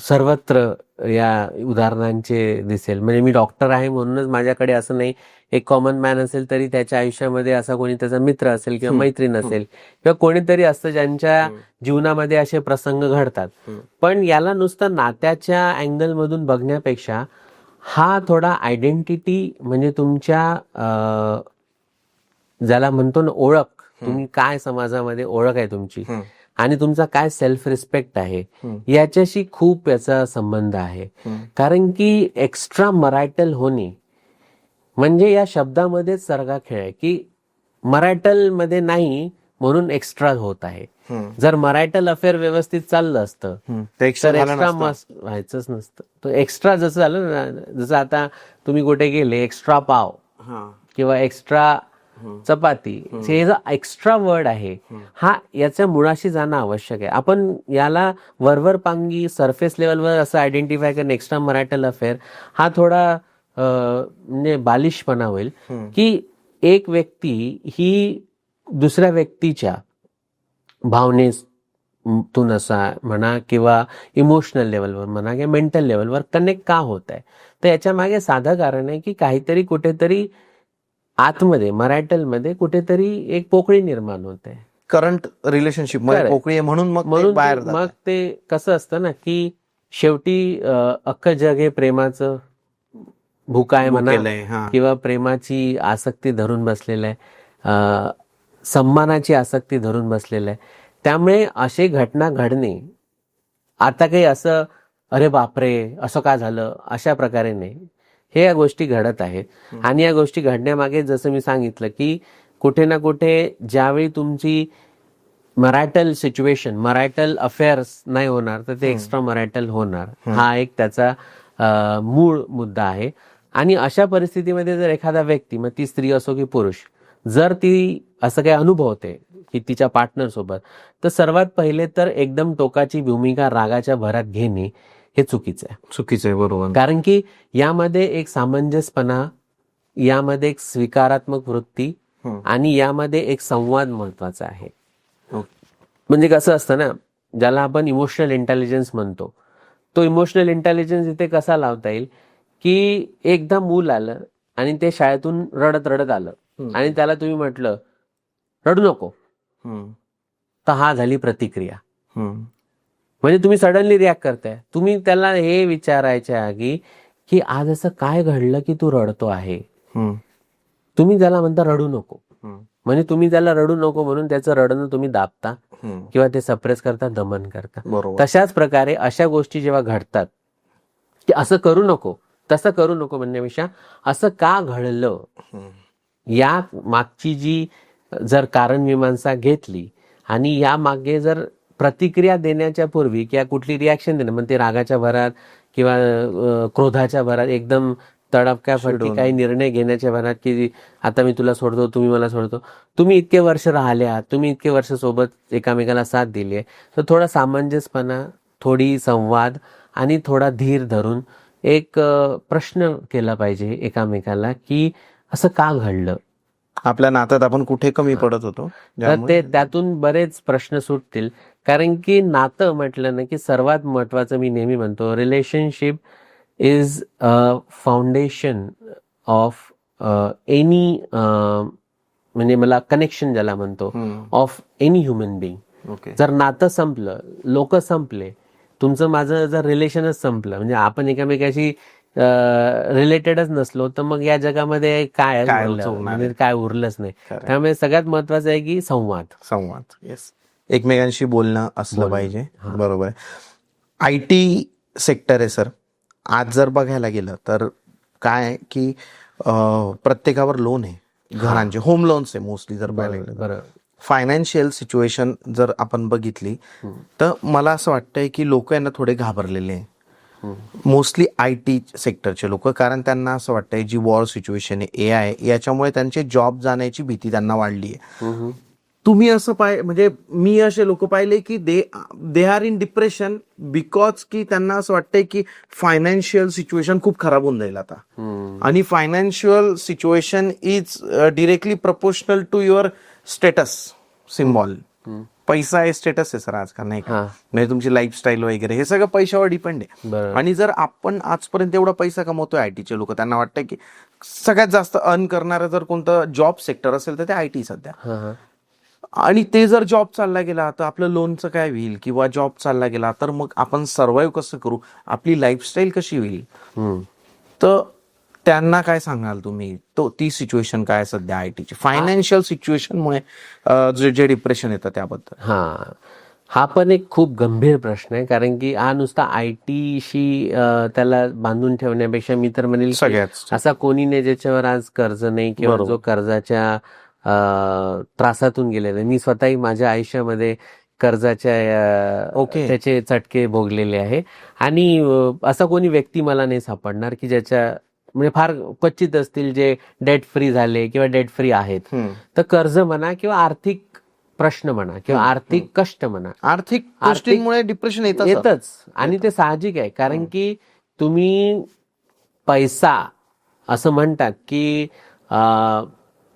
सर्वत्र या उदाहरणांचे दिसेल. म्हणजे मी डॉक्टर आहे म्हणूनच माझ्याकडे असं नाही, एक कॉमन मॅन असेल तरी त्याच्या आयुष्यामध्ये असा कोणी त्याचा मित्र असेल किंवा मैत्रीण असेल किंवा कोणीतरी असतं ज्यांच्या जीवनामध्ये असे प्रसंग घडतात. पण याला नुसतं नात्याच्या अँगल मधून बघण्यापेक्षा हा थोडा आयडेंटिटी, म्हणजे तुमच्या ज्याला म्हणतो ना ओळख, तुम्ही काय समाजामध्ये ओळख आहे तुमची आणि तुमचा काय सेल्फ रिस्पेक्ट आहे, याच्याशी खूप याचा संबंध आहे. कारण की एक्स्ट्रा मरायटल होणे म्हणजे या शब्दामध्येच सरगा खेळ आहे की मरायटल मध्ये नाही म्हणून एक्स्ट्रा होत आहे. जर मरायटल अफेअर व्यवस्थित चाललं असतं तर एक्स्ट्रा व्हायचंच नसतं. तो एक्स्ट्रा जसं झालं ना, जसं आता तुम्ही कुठे गेले, एक्स्ट्रा पाव किंवा एक्स्ट्रा चपाती, हे जो एक्स्ट्रा वर्ड आहे हा याच्या मुळाशी जाणं आवश्यक आहे. आपण याला वरवरपांगी सरफेस लेवलवर असं आयडेंटिफाय करणं, एक्स्ट्रा मरायटल अफेअर, हा थोडा म्हणजे बालिशपणा होईल. की एक व्यक्ती ही दुसऱ्या व्यक्तीच्या भावनेतून असा म्हणा किंवा इमोशनल लेवलवर म्हणा किंवा मेंटल लेवलवर कनेक्ट का होत आहे, तर याच्या मागे साधं कारण आहे की काहीतरी कुठेतरी आतमध्ये मरायटल मध्ये कुठेतरी एक पोकळी निर्माण होते. करंट रिलेशनशिप मध्ये पोकळी आहे म्हणून मग ते कसं असतं ना की शेवटी अख्खं जग हे प्रेमाचं भुकाय म्हणा किंवा प्रेमाची आसक्ती धरून बसलेलं आहे, सन्मानाची आसक्ती धरून बसलेलं आहे. त्यामुळे अशी घटना घडणे आता काही असं अरे बापरे असं का झालं अशा प्रकारे नाही, हे या गोष्टी घडत आहेत. आणि या गोष्टी घडण्यामागे जसं मी सांगितलं की कुठे ना कुठे ज्यावेळी तुमची मरायटल सिच्युएशन, मरायटल अफेअर्स नाही होणार तर ते एक्स्ट्रा मरायटल होणार, हा एक त्याचा मूळ मुद्दा आहे. आणि अशा परिस्थितीमध्ये जर एखादा व्यक्ती, मग ती स्त्री असो की पुरुष, जर ती असं काही अनुभवते की तिच्या पार्टनर सोबत, तर सर्वात पहिले तर एकदम टोकाची भूमिका रागाच्या भरात घेणे हे चुकीचं आहे. बरोबर. कारण की यामध्ये एक सामंजस्यपणा, यामध्ये एक स्वीकारात्मक वृत्ती आणि यामध्ये एक संवाद महत्वाचा आहे. म्हणजे कसं असतं ना, ज्याला आपण इमोशनल इंटेलिजन्स म्हणतो, तो इमोशनल इंटेलिजन्स इथे कसा लावता येईल की एकदा मूल आलं आणि ते शाळेतून रडत रडत आलं आणि त्याला तुम्ही म्हटलं रडू नको, तर हा झाली प्रतिक्रिया. म्हणजे तुम्ही सडनली रिॲक्ट करताय. तुम्ही त्याला हे विचारायच्या आधी की आज असं काय घडलं की तू रडतो आहे. तुम्ही त्याला म्हणता रडू नको, म्हणजे तुम्ही त्याला रडू नको म्हणून त्याचं रडणं तुम्ही दाबता किंवा ते सप्रेस करता, दमन करता. तशाच प्रकारे अशा गोष्टी जेव्हा घडतात की असं करू नको, तसं करू नको म्हणण्यापेक्षा असं का घडलं या मागची जी जर कारण मीमांसा घेतली आणि या मागे जर प्रतिक्रिया देण्याच्या पूर्वी किंवा कुठली रिॲक्शन देणं, म्हणजे ते रागाच्या भरात किंवा क्रोधाच्या भरात एकदम तडपक्याफडकी काही निर्णय घेण्याच्या भरात की आता मी तुला सोडतो, तुम्ही मला सोडतो, तुम्ही इतके वर्ष राहिले आहात, तुम्ही इतके वर्ष सोबत एकामेकाला साथ दिली आहे, तर थोडा सामंजस्यपणा, थोडी संवाद आणि थोडा धीर धरून एक प्रश्न केला पाहिजे एकामेकाला की असं का घडलं, आपल्या नात्यात आपण कुठे कमी पडत होतो. तर ते त्यातून बरेच प्रश्न सुटतील. कारण की नातं म्हटलं ना की सर्वात महत्वाचं, मी नेहमी म्हणतो, relationship is foundation of any, म्हणजे मला कनेक्शन ज्याला म्हणतो, ऑफ एनी ह्युमन बिईंग. जर नातं संपलं, लोक संपले, तुमचं माझं जर रिलेशनच संपलं, म्हणजे आपण एकमेकाशी रिलेटेडच नसलो, तर मग या जगामध्ये काय म्हणजे काय उरलंच नाही. त्यामुळे सगळ्यात महत्वाचं आहे की संवाद. येस, एकमेकांशी बोलणं असलं पाहिजे. बरोबर आहे. IT सेक्टर आहे सर. आज जर बघायला गेलं तर काय की प्रत्येकावर लोन आहे, घरांचे होम लोन्स आहे मोस्टली. जर पाहायला गेलं फायनान्शियल सिच्युएशन जर आपण बघितली तर मला असं वाटतंय की लोक यांना थोडे घाबरलेले आहे, मोस्टली IT सेक्टरचे लोक. कारण त्यांना असं वाटतंय जी वॉर सिच्युएशन आहे, AI याच्यामुळे त्यांचे जॉब जाण्याची भीती त्यांना वाढली आहे. तुम्ही असं म्हणजे मी असे लोक पाहिले की they are in depression because की त्यांना असं वाटतंय की फायनान्शियल सिच्युएशन खूप खराब होऊन जाईल आता. आणि financial situation is directly proportional to your status symbol. पैसा हे स्टेटस आहे सर आजकाल, नाही का? म्हणजे तुमची लाईफस्टाईल वगैरे हे सगळं पैशावर डिपेंड आहे. आणि जर आपण आजपर्यंत एवढा पैसा कमवतोय ITचे लोक, त्यांना वाटतं की सगळ्यात जास्त अर्न करणारं जर कोणतं जॉब सेक्टर असेल तर ते IT सध्या. आणि ते जर जॉब चालला गेला तर आपलं लोनचं काय होईल, किंवा जॉब चालला गेला तर मग आपण सर्व्हाइव्ह कसं करू, आपली लाईफस्टाईल कशी होईल. तर त्यांना काय सांगाल तुम्ही, ती सिच्युएशन काय सध्या ITची फायनान्शियल सिच्युएशनमुळे जे डिप्रेशन येतं त्याबद्दल? हा पण एक खूप गंभीर प्रश्न आहे. कारण की हा नुसता ITशी त्याला बांधून ठेवण्यापेक्षा मी तर म्हणेल सगळ्याच असा कोणी नाही ज्याच्यावर आज कर्ज नाही किंवा जो कर्जाच्या त्रासातून गेलेला. मी स्वतःही माझ्या आयुष्यामध्ये कर्जाच्या त्याचे चटके भोगलेले आहे. आणि असा कोणी व्यक्ती मला नाही सापडणार की ज्याच्या, म्हणजे फार क्वचित असतील जे डेट फ्री झाले किंवा डेट फ्री आहेत. तर कर्ज म्हणा किंवा आर्थिक प्रश्न म्हणा किंवा आर्थिक कष्ट म्हणा, आर्थिक गोष्टींमुळे डिप्रेशन येतच. आणि ते साहजिक आहे. कारण की तुम्ही पैसा, असं म्हणतात की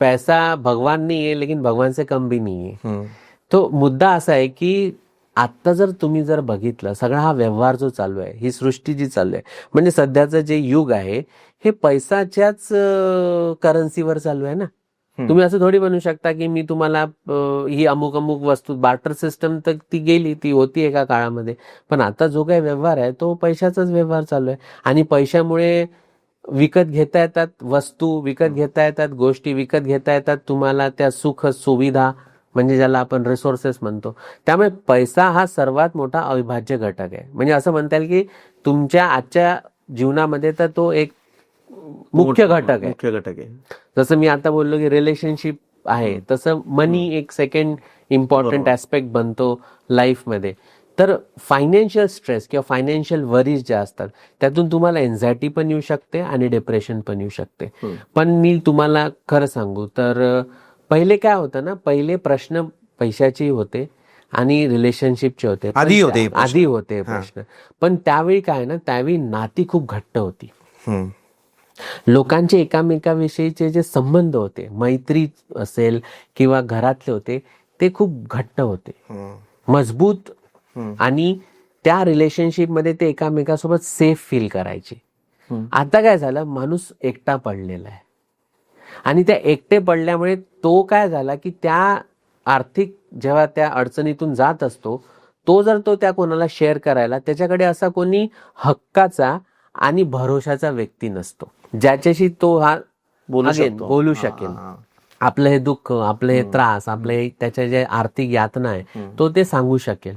पैसा भगवान नहीं है लेकिन भगवान से कम भी नहीं है. तो मुद्दा असा आहे की आता जर तुम्ही जर बघितलं, सगळा हा व्यवहार जो चालू आहे, ही सृष्टी जी चालू आहे, म्हणजे सध्याचं जे युग आहे हे पैसाच्याच करन्सीवर चालू आहे ना. तुम्ही असं थोडी म्हणू शकता की मी तुम्हाला ही अमुक अमुक वस्तू, बार्टर सिस्टम तर ती गेली, ती होती एका काळामध्ये, पण आता जो काही व्यवहार आहे तो पैशाचाच व्यवहार चालू आहे. आणि पैशामुळे विकत घेता येतात वस्तू, विकत घेता येतात गोष्टी, विकत घेता येतात तुम्हाला त्या सुख सुविधा, म्हणजे ज्याला आपण रिसोर्सेस म्हणतो. त्यामुळे पैसा हा सर्वात मोठा अविभाज्य घटक आहे. म्हणजे असं म्हणता येईल की तुमच्या आजच्या जीवनामध्ये तर तो एक मुख्य घटक आहे. जसं मी आता बोललो की रिलेशनशिप आहे तसं मनी एक सेकंड इम्पॉर्टंट ऍस्पेक्ट बनतो लाईफमध्ये. तर फायनान्शियल स्ट्रेस किंवा फायनान्शियल वरीज ज्या असतात त्यातून तुम्हाला एन्झायटी पण येऊ शकते आणि डिप्रेशन पण येऊ शकते. पण मी तुम्हाला खरं सांगू तर पहिले काय होतं ना, पहिले प्रश्न पैशाचे होते आणि रिलेशनशिपचे होते, आधी होते हे प्रश्न. आधी होते हे प्रश्न. पण त्यावेळी काय ना, त्यावेळी नाती खूप घट्ट होती. लोकांचे एकामेकाविषयीचे जे संबंध होते, मैत्री असेल किंवा घरातले होते, ते खूप घट्ट होते, मजबूत, आणि त्या रिलेशनशिपमध्ये ते एकामेकासोबत सेफ फील करायचे. आता काय झालं, माणूस एकटा पडलेला आहे आणि त्या एकटे पडल्यामुळे तो काय झाला की त्या आर्थिक जेव्हा त्या अडचणीतून जात असतो, तो जर तो त्या कोणाला शेअर करायला, त्याच्याकडे असा कोणी हक्काचा आणि भरोशाचा व्यक्ती नसतो ज्याच्याशी तो हा बोलू शकेल. आपलं हे दुःख, आपलं हे त्रास, आपले त्याच्या जे आर्थिक यातना आहे तो ते सांगू शकेल.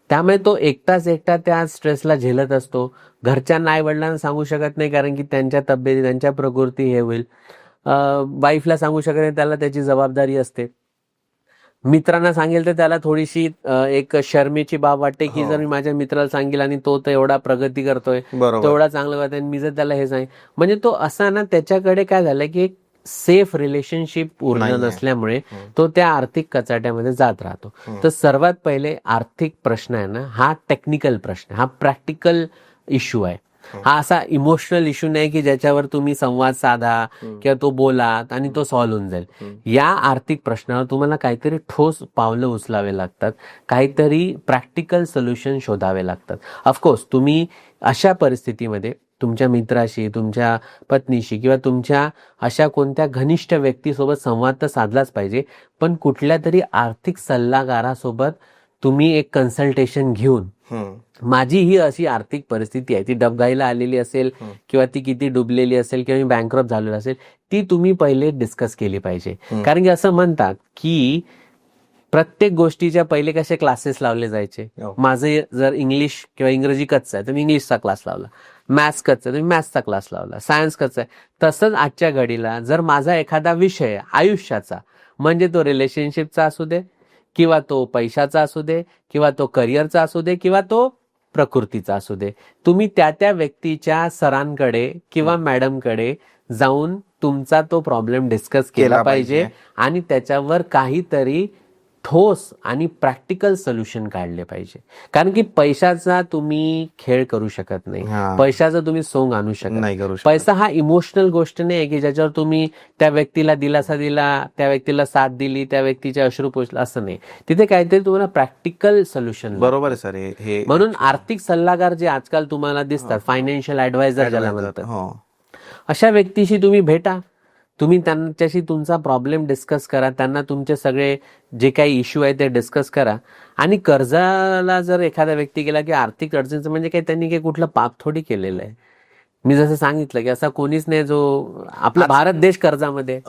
त्यामुळे तो एकटा त्या स्ट्रेसला झेलत असतो. घरच्यांना, आई वडिलांना सांगू शकत नाही कारण की त्यांच्या तब्येती, त्यांच्या प्रकृती हे होईल. वाईफला सांगू शकत नाही, त्याला त्याची जबाबदारी असते. मित्रांना सांगेल तर त्याला थोडीशी एक शर्मेची बाब वाटते की जर मी माझ्या मित्राला सांगेल आणि तो तर एवढा प्रगती करतोय, तो एवढा चांगला करतोय, मी जर त्याला हे सांगेल, म्हणजे तो असा ना, त्याच्याकडे काय झालं की एक सेफ रिलेशनशिप उरलं नसल्यामुळे तो त्या आर्थिक कचाट्यामध्ये जात राहतो. तर सर्वात पहिले आर्थिक प्रश्न आहे ना, हा टेक्निकल प्रश्न, हा प्रॅक्टिकल इश्यू आहे. हा असा इमोशनल इश्यू नाही की ज्याच्यावर तुम्ही संवाद साधा किंवा तो बोलात आणि तो सॉल्व्ह होऊन जाईल. या आर्थिक प्रश्नावर तुम्हाला काहीतरी ठोस पावलं उचलावे लागतात, काहीतरी प्रॅक्टिकल सोल्युशन शोधावे लागतात. ऑफकोर्स तुम्ही अशा परिस्थितीमध्ये तुमच्या मित्राशी, तुमच्या पत्नीशी किंवा तुमच्या अशा कोणत्या घनिष्ठ व्यक्तीसोबत संवाद तर साधलाच पाहिजे, पण कुठल्या तरी आर्थिक सल्लागारासोबत तुम्ही एक कन्सल्टेशन घेऊन, माझी ही अशी आर्थिक परिस्थिती आहे, ती डबघाईला आलेली असेल किंवा ती किती डुबलेली असेल किंवा मी बँकरप्ट झालेलो असेल, ती तुम्ही पहिले डिस्कस केली पाहिजे. कारण की असं म्हणतात की प्रत्येक गोष्टीच्या पहिले कसे क्लासेस लावले जायचे. माझे जर इंग्लिश किंवा इंग्रजी कच्चं आहे तर मी इंग्लिशचा क्लास लावला, मॅथ्स कच्चं आहे तर मी मॅथ्सचा क्लास लावला, सायन्स कच्चं आहे. तसंच आजच्या घडीला जर माझा एखादा विषय आयुष्याचा, म्हणजे तो रिलेशनशिपचा असू दे किंवा तो पैशाचा असू दे किंवा तो करिअरचा असू दे किंवा तो प्रकृतीचा असू दे, तुम्ही त्या व्यक्तीच्या सरांकडे किंवा मॅडमकडे जाऊन तुमचा तो प्रॉब्लेम डिस्कस केला पाहिजे आणि त्याच्यावर काहीतरी ठोस आणि प्रॅक्टिकल सोल्युशन काढले पाहिजे. कारण की पैशाचा तुम्ही खेळ करू शकत नाही, पैशाचा तुम्ही सोंग आणू शकत नाही. पैसा हा इमोशनल गोष्ट नाही की ज्याच्यावर तुम्ही त्या व्यक्तीला दिलासा दिला, त्या व्यक्तीला साथ दिली, त्या व्यक्तीचे अश्रू पुसले, असं नाही. तिथे काहीतरी तुम्हाला प्रॅक्टिकल सोल्युशन. बरोबर आहे सर. हे म्हणून आर्थिक सल्लागार जे आजकाल तुम्हाला दिसतात, फायनान्शियल ऍडवायझर ज्याला म्हणतात, अशा व्यक्तीशी तुम्ही भेटा, तुम्ही त्यांच्याशी तुमचा प्रॉब्लेम डिस्कस करा, त्यांना तुमचे सगळे जे काही इश्यू आहे ते डिस्कस करा. आणि कर्जाला जर एखादा व्यक्ती गेला की आर्थिक अडचणीचं म्हणजे काही त्यांनी काही कुठलं पाप थोडी केलेलं आहे. मी जसं सांगितलं की असा कोणीच नाही जो, आपला भारत देश कर्जामध्ये,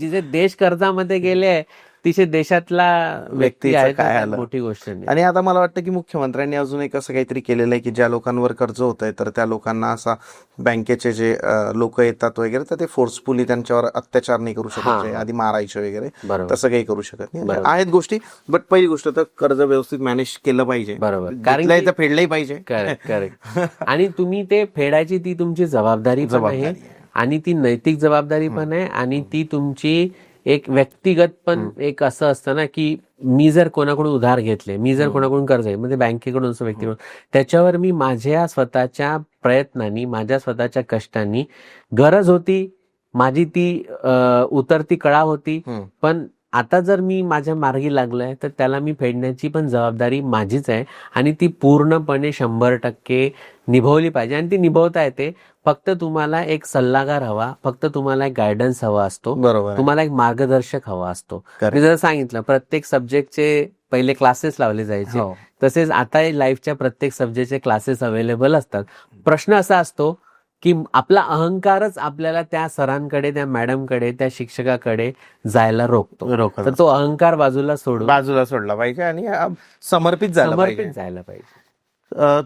जिथे देश कर्जामध्ये गेले तिथे देशातला व्यक्ती आहे, काय मोठी गोष्ट नाही. आणि आता मला वाटतं की मुख्यमंत्र्यांनी अजून एक असं काहीतरी केलेलं आहे की ज्या लोकांवर कर्ज होत आहे तर त्या लोकांना असा बँकेचे जे लोक येतात वगैरे तर ते फोर्सफुली त्यांच्यावर अत्याचार नाही करू शकत, आधी मारायचे वगैरे, तसं काही करू शकत नाही. आहेत गोष्टी, बट पहिली गोष्ट तर कर्ज व्यवस्थित मॅनेज केलं पाहिजे. बरोबर, कारण फेडलंही पाहिजे. करेक्ट. आणि तुम्ही ते फेडायची ती तुमची जबाबदारी पण आहे आणि ती नैतिक जबाबदारी पण आहे आणि ती तुमची एक व्यक्तिगत पण एक असं असतं ना की मी जर कोणाकडून उधार घेतले, मी जर कोणाकडून कर्ज आहे, म्हणजे बँकेकडून असं व्यक्तीकडून, त्याच्यावर मी माझ्या स्वतःच्या प्रयत्नांनी, माझ्या स्वतःच्या कष्टांनी, गरज होती माझी ती उतरती कळा होती, पण आता जर मी माझ्या मार्गी लागलोय तर त्याला मी फेडण्याची पण जबाबदारी माझीच आहे आणि ती पूर्णपणे 100% निभवली पाहिजे. आणि ती निभवता येते, फक्त तुम्हाला एक सल्लागार हवा, फक्त तुम्हाला एक गायडन्स हवा असतो, तुम्हाला एक मार्गदर्शक हवा असतो. मी जर सांगितलं प्रत्येक सब्जेक्टचे पहिले क्लासेस लावले जायचे, तसेच आता लाईफच्या प्रत्येक सब्जेक्टचे क्लासेस अवेलेबल असतात. प्रश्न असा असतो की आपला अहंकारच आपल्याला त्या सरांकडे, त्या मॅडमकडे, त्या शिक्षकाकडे जायला रोखतो. तर तो अहंकार बाजूला सोडला पाहिजे आणि समर्पित जायला पाहिजे.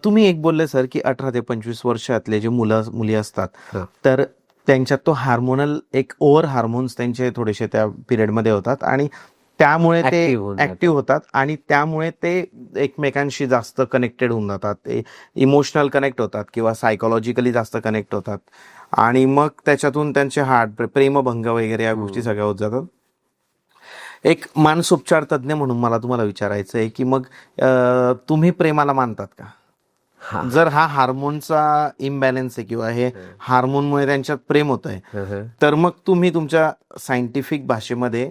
तुम्ही एक बोलले सर की 18 ते 25 वर्षातले जे मुली असतात तर त्यांच्यात तो हार्मोनल एक ओव्हर हार्मोन्स त्यांचे थोडेसे त्या पिरियडमध्ये होतात आणि त्यामुळे ते Active होऊन जातात. ऍक्टिव्ह होतात आणि त्यामुळे ते एकमेकांशी जास्त कनेक्टेड होऊन जातात, ते इमोशनल कनेक्ट होतात किंवा सायकोलॉजिकली जास्त कनेक्ट होतात आणि मग त्याच्यातून त्यांचे हार्ट प्रेमभंग वगैरे या गोष्टी सगळ्या होत जातात. एक मानसोपचार तज्ज्ञ म्हणून मला तुम्हाला विचारायचं आहे की मग तुम्ही प्रेमाला मानतात का? हा. जर हा हार्मोनचा इम्बॅलन्स आहे किंवा हे हार्मोनमुळे त्यांच्यात प्रेम होत आहे, तर मग तुम्ही तुमच्या सायंटिफिक भाषेमध्ये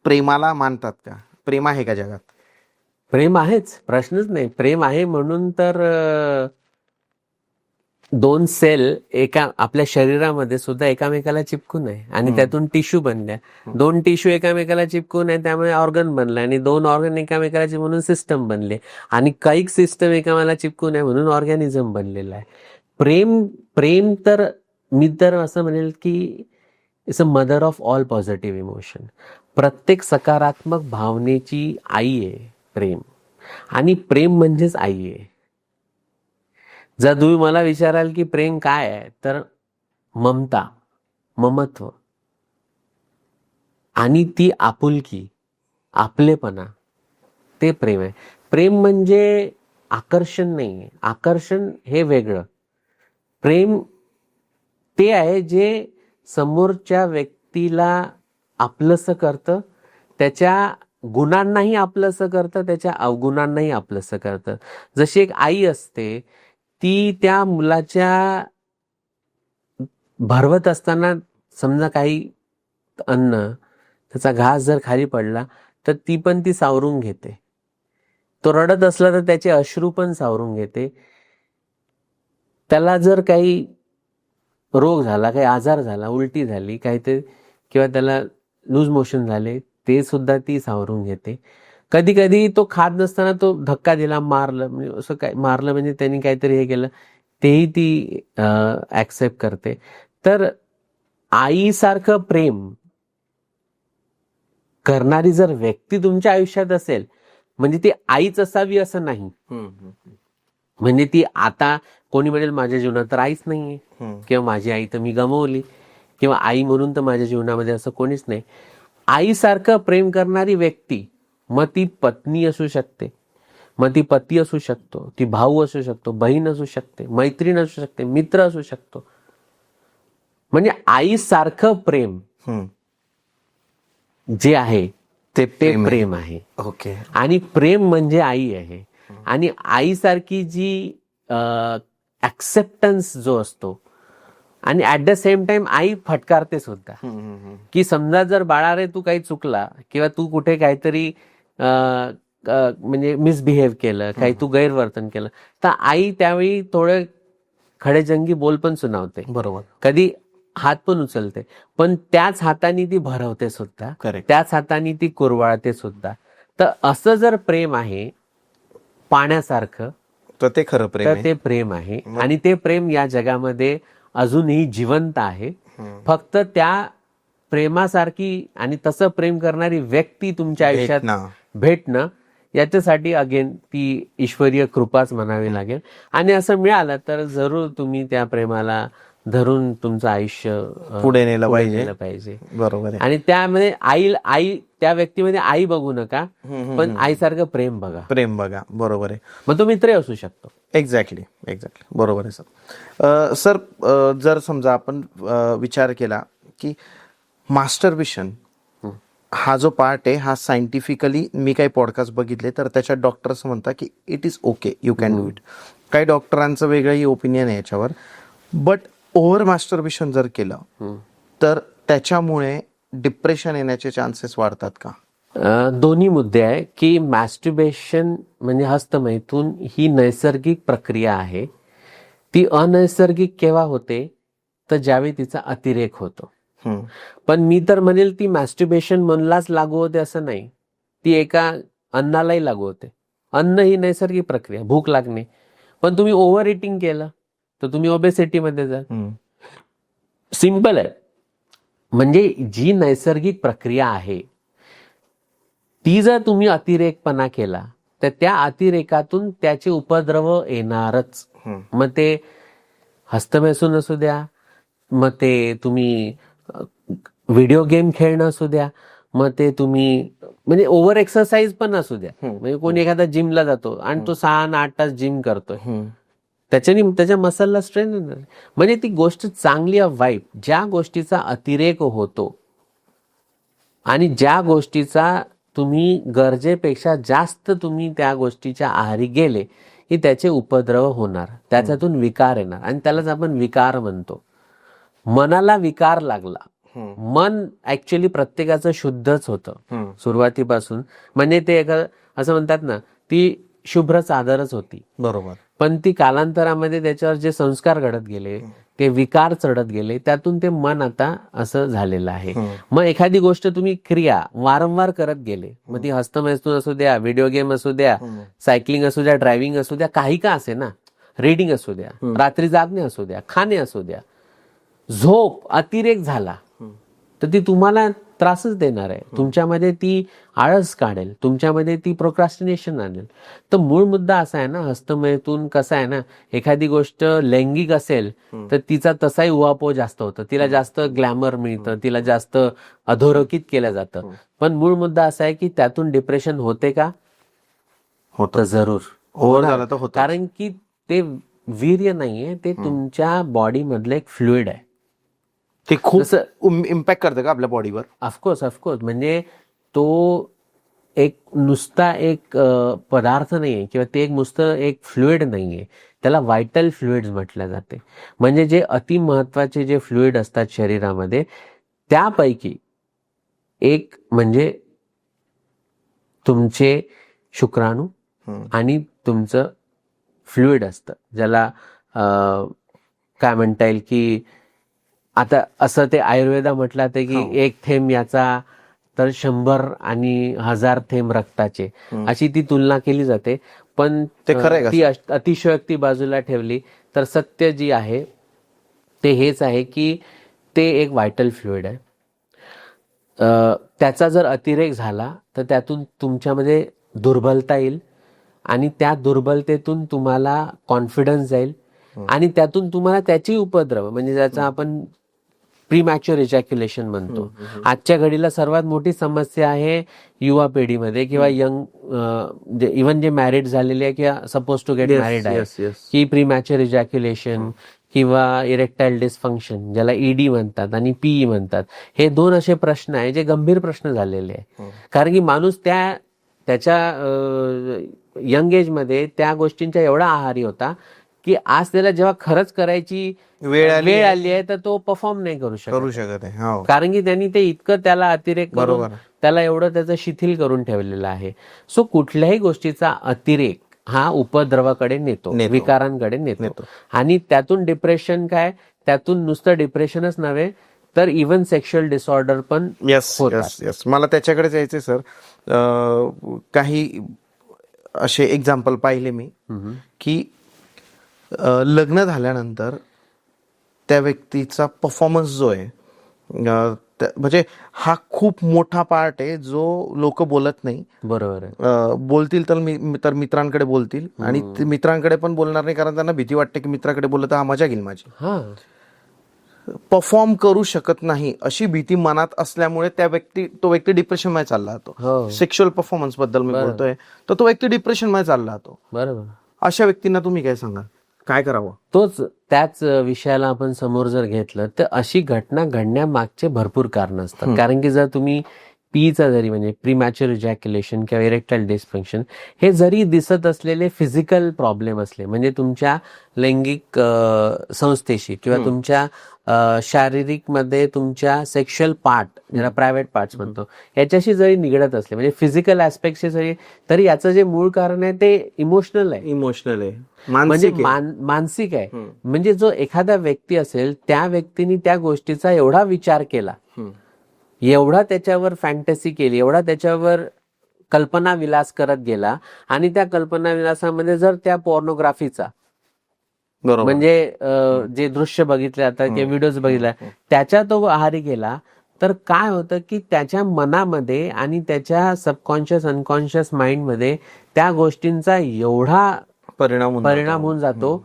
प्रेमाला मानतात का? प्रेम आहे का जगात? प्रेम आहेच, प्रश्नच नाही. प्रेम आहे म्हणून तर दोन सेल एका आपल्या शरीरामध्ये सुद्धा एकामेकाला चिपकून आहे आणि त्यातून टिश्यू बनल्या. दोन टिश्यू एकामेकाला चिपकून आहे त्यामुळे ऑर्गन बनलं आणि दोन ऑर्गन एकामेकाला चिपकून म्हणून सिस्टम बनले आणि काही सिस्टम एकामेकाला चिपकून आहे म्हणून ऑर्गॅनिझम बनलेलं आहे. प्रेम प्रेम तर मी तर असं म्हणेल की it's a mother of all positive emotion. प्रत्येक सकारात्मक भावनेची आई आहे प्रेम, आणि प्रेम म्हणजेच आई आहे. जर तुम्ही मला विचाराल की प्रेम काय आहे, तर ममता, ममत्व आणि ती आपुलकी, आपलेपणा, ते प्रेम आहे. प्रेम म्हणजे आकर्षण नाही आहे. आकर्षण हे वेगळं. प्रेम ते आहे जे समोरच्या व्यक्तीला आपलंसं करतं, त्याच्या गुणांनाही आपलंसं करतं, त्याच्या अवगुणांनाही आपलंसं करतं. जशी एक आई असते, ती त्या मुलाच्या भरवत असताना समजा काही अन्न, त्याचा घास जर खाली पडला तर ती सावरून घेते. तो रडत असला तर त्याचे अश्रू पण सावरून घेते. त्याला जर काही रोग झाला, काही आजार झाला, उलटी झाली, काहीतरी किंवा त्याला लूज मोशन झाले, ते सुद्धा ती सावरून घेते. कधी कधी तो खात नसताना तो धक्का दिला, मारलं, म्हणजे असं काय मारलं म्हणजे त्यांनी काहीतरी हे केलं, तेही ती ऍक्सेप्ट करते. तर आईसारखं प्रेम करणारी जर व्यक्ती तुमच्या आयुष्यात असेल, म्हणजे ती आईच असावी असं नाही. म्हणजे ती आता कोणी म्हणेल माझ्या जीवनात तर आईच नाहीये, किंवा माझी आई तर मी गमावली, किंवा आई म्हणून तर माझ्या जीवनामध्ये असं कोणीच नाही. आईसारखं प्रेम करणारी व्यक्ती, मग ती पत्नी असू शकते, मग ती पती असू शकतो, ती भाऊ असू शकतो, बहीण असू शकते, मैत्रीण असू शकते, मित्र असू शकतो. म्हणजे आईसारखं प्रेम जे आहे ते प्रेम आहे. ओके. आणि प्रेम म्हणजे आई आहे. आणि आईसारखी जी ऍक्सेप्टन्स जो असतो, आणि ऍट द सेम टाइम आई फटकारते सुद्धा, की समजा जर बाळा रे तू काही चुकला किंवा तू कुठे काहीतरी म्हणजे मिसबिहेव केलं, काही तू गैरवर्तन केलं, तर आई त्यावेळी थोडे खडेजंगी बोल पण सुनावते, बरोबर. कधी हात पण उचलते, पण त्याच हाताने ती भरवते सुद्धा, Correct. त्याच हाताने ती कुरवाळते सुद्धा. तर असं जर प्रेम आहे पाण्यासारखं, तर ते खरं प्रेम तर आहे. ते प्रेम आहे. आणि ते प्रेम या जगामध्ये अजूनही जिवंत आहे. फक्त त्या प्रेमासारखी आणि तसं प्रेम करणारी व्यक्ती तुमच्या आयुष्यात भेटणं, याच्यासाठी अगेन ती ईश्वरीय कृपाच म्हणावी लागेल. आणि असं मिळालं तर जरूर तुम्ही त्या प्रेमाला धरून तुमचं आयुष्य पुढे नेलं पाहिजे. बरोबर आहे. आणि त्यामध्ये आई त्या व्यक्तीमध्ये आई बघू नका, पण आईसारखं प्रेम बघा. बरोबर आहे. मग तो मित्र असू शकतो. एक्झॅक्टली बरोबर आहे सर. सर, जर समजा आपण विचार केला की मास्टरबेशन हा जो पार्ट आहे, हा सायंटिफिकली मी काही पॉडकास्ट बघितले तर त्याच्यात डॉक्टर असं म्हणतात की it is okay, you can do it. काही डॉक्टरांचं वेगळंही ओपिनियन आहे याच्यावर. बट ओव्हर मास्टरबेशन जर केलं तर त्याच्यामुळे डिप्रेशन येण्याचे चान्सेस वाढतात का? दोन्ही मुद्दे आहे की मॅस्टर्बेशन म्हणजे हस्तमैथून ही नैसर्गिक प्रक्रिया आहे. ती अनैसर्गिक केव्हा होते, तर ज्यावेळी तिचा अतिरेक होतो. पण मी तर म्हणेल ती मॅस्टर्बेशन मनलाच लागू होते असं नाही, ती एका अन्नालाही लागू होते. अन्न ही नैसर्गिक प्रक्रिया, भूक लागणे. पण तुम्ही ओव्हर इटिंग केलं तर तुम्ही ओबेसिटीमध्ये जाल. सिंपल आहे. म्हणजे जी नैसर्गिक प्रक्रिया आहे ती जर तुम्ही अतिरेकपणा केला तर त्या अतिरेकातून त्याचे उपद्रव येणारच. मग ते हस्तमैथून असू द्या, मग ते तुम्ही व्हिडिओ गेम खेळणं असू द्या, मग ते तुम्ही म्हणजे ओव्हर एक्सरसाइज पण असू द्या. म्हणजे कोणी एखादा जिमला जातो आणि तो 6-8 तास जिम करतोय, त्याच्याने त्याच्या मसलला स्ट्रेन येणार. म्हणजे ती गोष्ट चांगली वाईट, ज्या गोष्टीचा अतिरेक होतो आणि ज्या गोष्टीचा तुम्ही गरजेपेक्षा जास्त तुम्ही त्या गोष्टीच्या आहारी गेले की त्याचे उपद्रव होणार, त्याच्यातून विकार येणार आणि त्यालाच आपण विकार म्हणतो. मनाला विकार लागला, मन ऍक्च्युली प्रत्येकाचं शुद्धच होतं सुरुवातीपासून. म्हणजे ते असं म्हणतात ना, ती शुभ्र चादरच होती. बरोबर. पण ती कालांतरामध्ये त्याच्यावर जे संस्कार घडत गेले, ते विकार चढत गेले, त्यातून ते मन आता असं झालेलं आहे. मग एखादी गोष्ट तुम्ही क्रिया वारंवार करत गेले, मग ती हस्तमैथून असू द्या, व्हिडिओ गेम असू द्या, सायकलिंग असू द्या, ड्रायव्हिंग असू द्या, काही का असे ना, रीडिंग असू द्या, रात्री जागणे असू द्या, खाणे असू द्या, झोप अतिरेक झाला तर ती तुम्हाला त्रासच देणार आहे. तुमच्यामध्ये ती आळस काढेल, तुमच्यामध्ये ती प्रोक्रॅस्टिनेशन आणेल. तर मूळ मुद्दा असा आहे ना, हस्तमैथून कसं आहे ना, एखादी गोष्ट लैंगिक असेल तर तिचा तसाही उहापोह जास्त होतं, तिला जास्त ग्लॅमर मिळतं, तिला जास्त अधोरेखित केलं जातं. पण मूळ मुद्दा असा आहे की त्यातून डिप्रेशन होते का? होतं. जरूर ओव्हर झालं तर होतं. कारण की ते वीर्य नाहीये, ते तुमच्या बॉडी मधलं एक फ्लुइड आहे. ते खूप इम्पॅक्ट करतं का आपल्या बॉडीवर? ऑफकोर्स. म्हणजे तो एक नुसता एक पदार्थ नाहीये किंवा ते एक नुसतं एक फ्लुइड नाहीये, त्याला व्हायटल फ्लुइड्स म्हटलं जाते. म्हणजे जे अति महत्वाचे जे फ्लुइड असतात शरीरामध्ये, त्यापैकी एक म्हणजे तुमचे शुक्राणू आणि तुमचं फ्लुइड असतं, ज्याला काय म्हणता येईल की आता असं ते आयुर्वेदा म्हटलं ते की एक थेंब याचा तर 100 आणि 1000 थेंब रक्ताचे, अशी ती तुलना केली जाते. पण ते खरं ती अतिशयोक्ती बाजूला ठेवली तर सत्य जी आहे ते हेच आहे की ते एक व्हायटल फ्लुइड आहे. त्याचा जर अतिरेक झाला तर त्यातून तुमच्यामध्ये दुर्बलता येईल आणि त्या दुर्बलतेतून तुम्हाला कॉन्फिडन्स जाईल आणि त्यातून तुम्हाला त्याची उपद्रव, म्हणजे ज्याचा आपण प्रीमॅच्युअर इजॅक्युलेशन म्हणतो. आजच्या घडीला सर्वात मोठी समस्या आहे युवा पिढीमध्ये किंवा यंग इव्हन जे मॅरिड झालेले आहे किंवा सपोज टू गेट मॅरिड आहे, की प्रीमॅच्युअर इजॅक्युलेशन किंवा इरेक्टाईल डिस्फंक्शन, ज्याला ईडी म्हणतात आणि पीई म्हणतात. हे 2 असे प्रश्न आहे जे गंभीर प्रश्न झालेले आहे. कारण की माणूस त्याच्या यंग एज मध्ये त्या गोष्टींच्या एवढा आहारी होता की आज त्याला जेव्हा खरंच करायची वेळ आली आहे तर तो परफॉर्म नाही करू शकत आहे. कारण की त्यांनी ते इतकं त्याला अतिरेक करून त्याला एवढं त्याचं शिथिल करून ठेवलेलं आहे. सो कुठल्याही गोष्टीचा अतिरेक हा उपद्रवाकडे नेतो, विकारांकडे नेतो. आणि त्यातून डिप्रेशन काय, त्यातून नुसतं डिप्रेशनच नव्हे तर इव्हन सेक्शुअल डिसऑर्डर पण येस. मला त्याच्याकडे यायचंय सर. काही असे एक्झाम्पल पाहिले मी की लग्न झाल्यानंतर त्या व्यक्तीचा परफॉर्मन्स जो आहे, म्हणजे हा खूप मोठा पार्ट आहे जो लोक बोलत नाही. बरोबर आहे. बोलतील तर मित्रांकडे बोलतील आणि ते मित्रांकडे पण बोलणार नाही, कारण त्यांना भीती वाटते की मित्राकडे बोललं तर हा मजा घेईल माझी. परफॉर्म करू शकत नाही अशी भीती मनात असल्यामुळे तो व्यक्ती डिप्रेशन मध्ये चालला जातो. सेक्शुअल परफॉर्मन्स बद्दल मी बोलतोय, तर तो व्यक्ती डिप्रेशन मध्ये चालला जातो. बरोबर. अशा व्यक्तींना तुम्ही काय सांगाल, काय करावं? त्याच विषयाला आपण समोर जर घेतलं तर अशी घटना घडण्यामागचे भरपूर कारण असतात. कारण की जर तुम्ही पीचा जरी म्हणजे प्रीमॅच्युअर इजॅक्युलेशन किंवा इरेक्टाईल डिस्फंक्शन हे जरी दिसत असलेले फिजिकल प्रॉब्लेम असले, म्हणजे तुमच्या लैंगिक संस्थेशी किंवा तुमच्या शारीरिक मध्ये तुमच्या सेक्शुअल पार्ट, ज्याला प्रायव्हेट पार्ट्स म्हणतो, याच्याशी जरी निगडत असले, म्हणजे फिजिकल ऍस्पेक्टशी जरी, तरी याचं जे मूळ कारण आहे ते इमोशनल आहे, म्हणजे मानसिक आहे. म्हणजे जो एखादा व्यक्ती असेल त्या व्यक्तीने त्या गोष्टीचा एवढा विचार केला, एवढा त्याच्यावर फॅन्टसी केली, एवढा त्याच्यावर कल्पना विलास करत गेला आणि त्या कल्पना विलासामध्ये जर त्या पॉर्नोग्राफीचा म्हणजे जे दृश्य बघितले जातात किंवा व्हिडिओज बघितला त्याच्या तो आहारी गेला, तर काय होतं की त्याच्या मनामध्ये आणि त्याच्या सबकॉन्शियस अनकॉन्शियस माइंडमध्ये त्या गोष्टींचा एवढा परिणाम होऊन जातो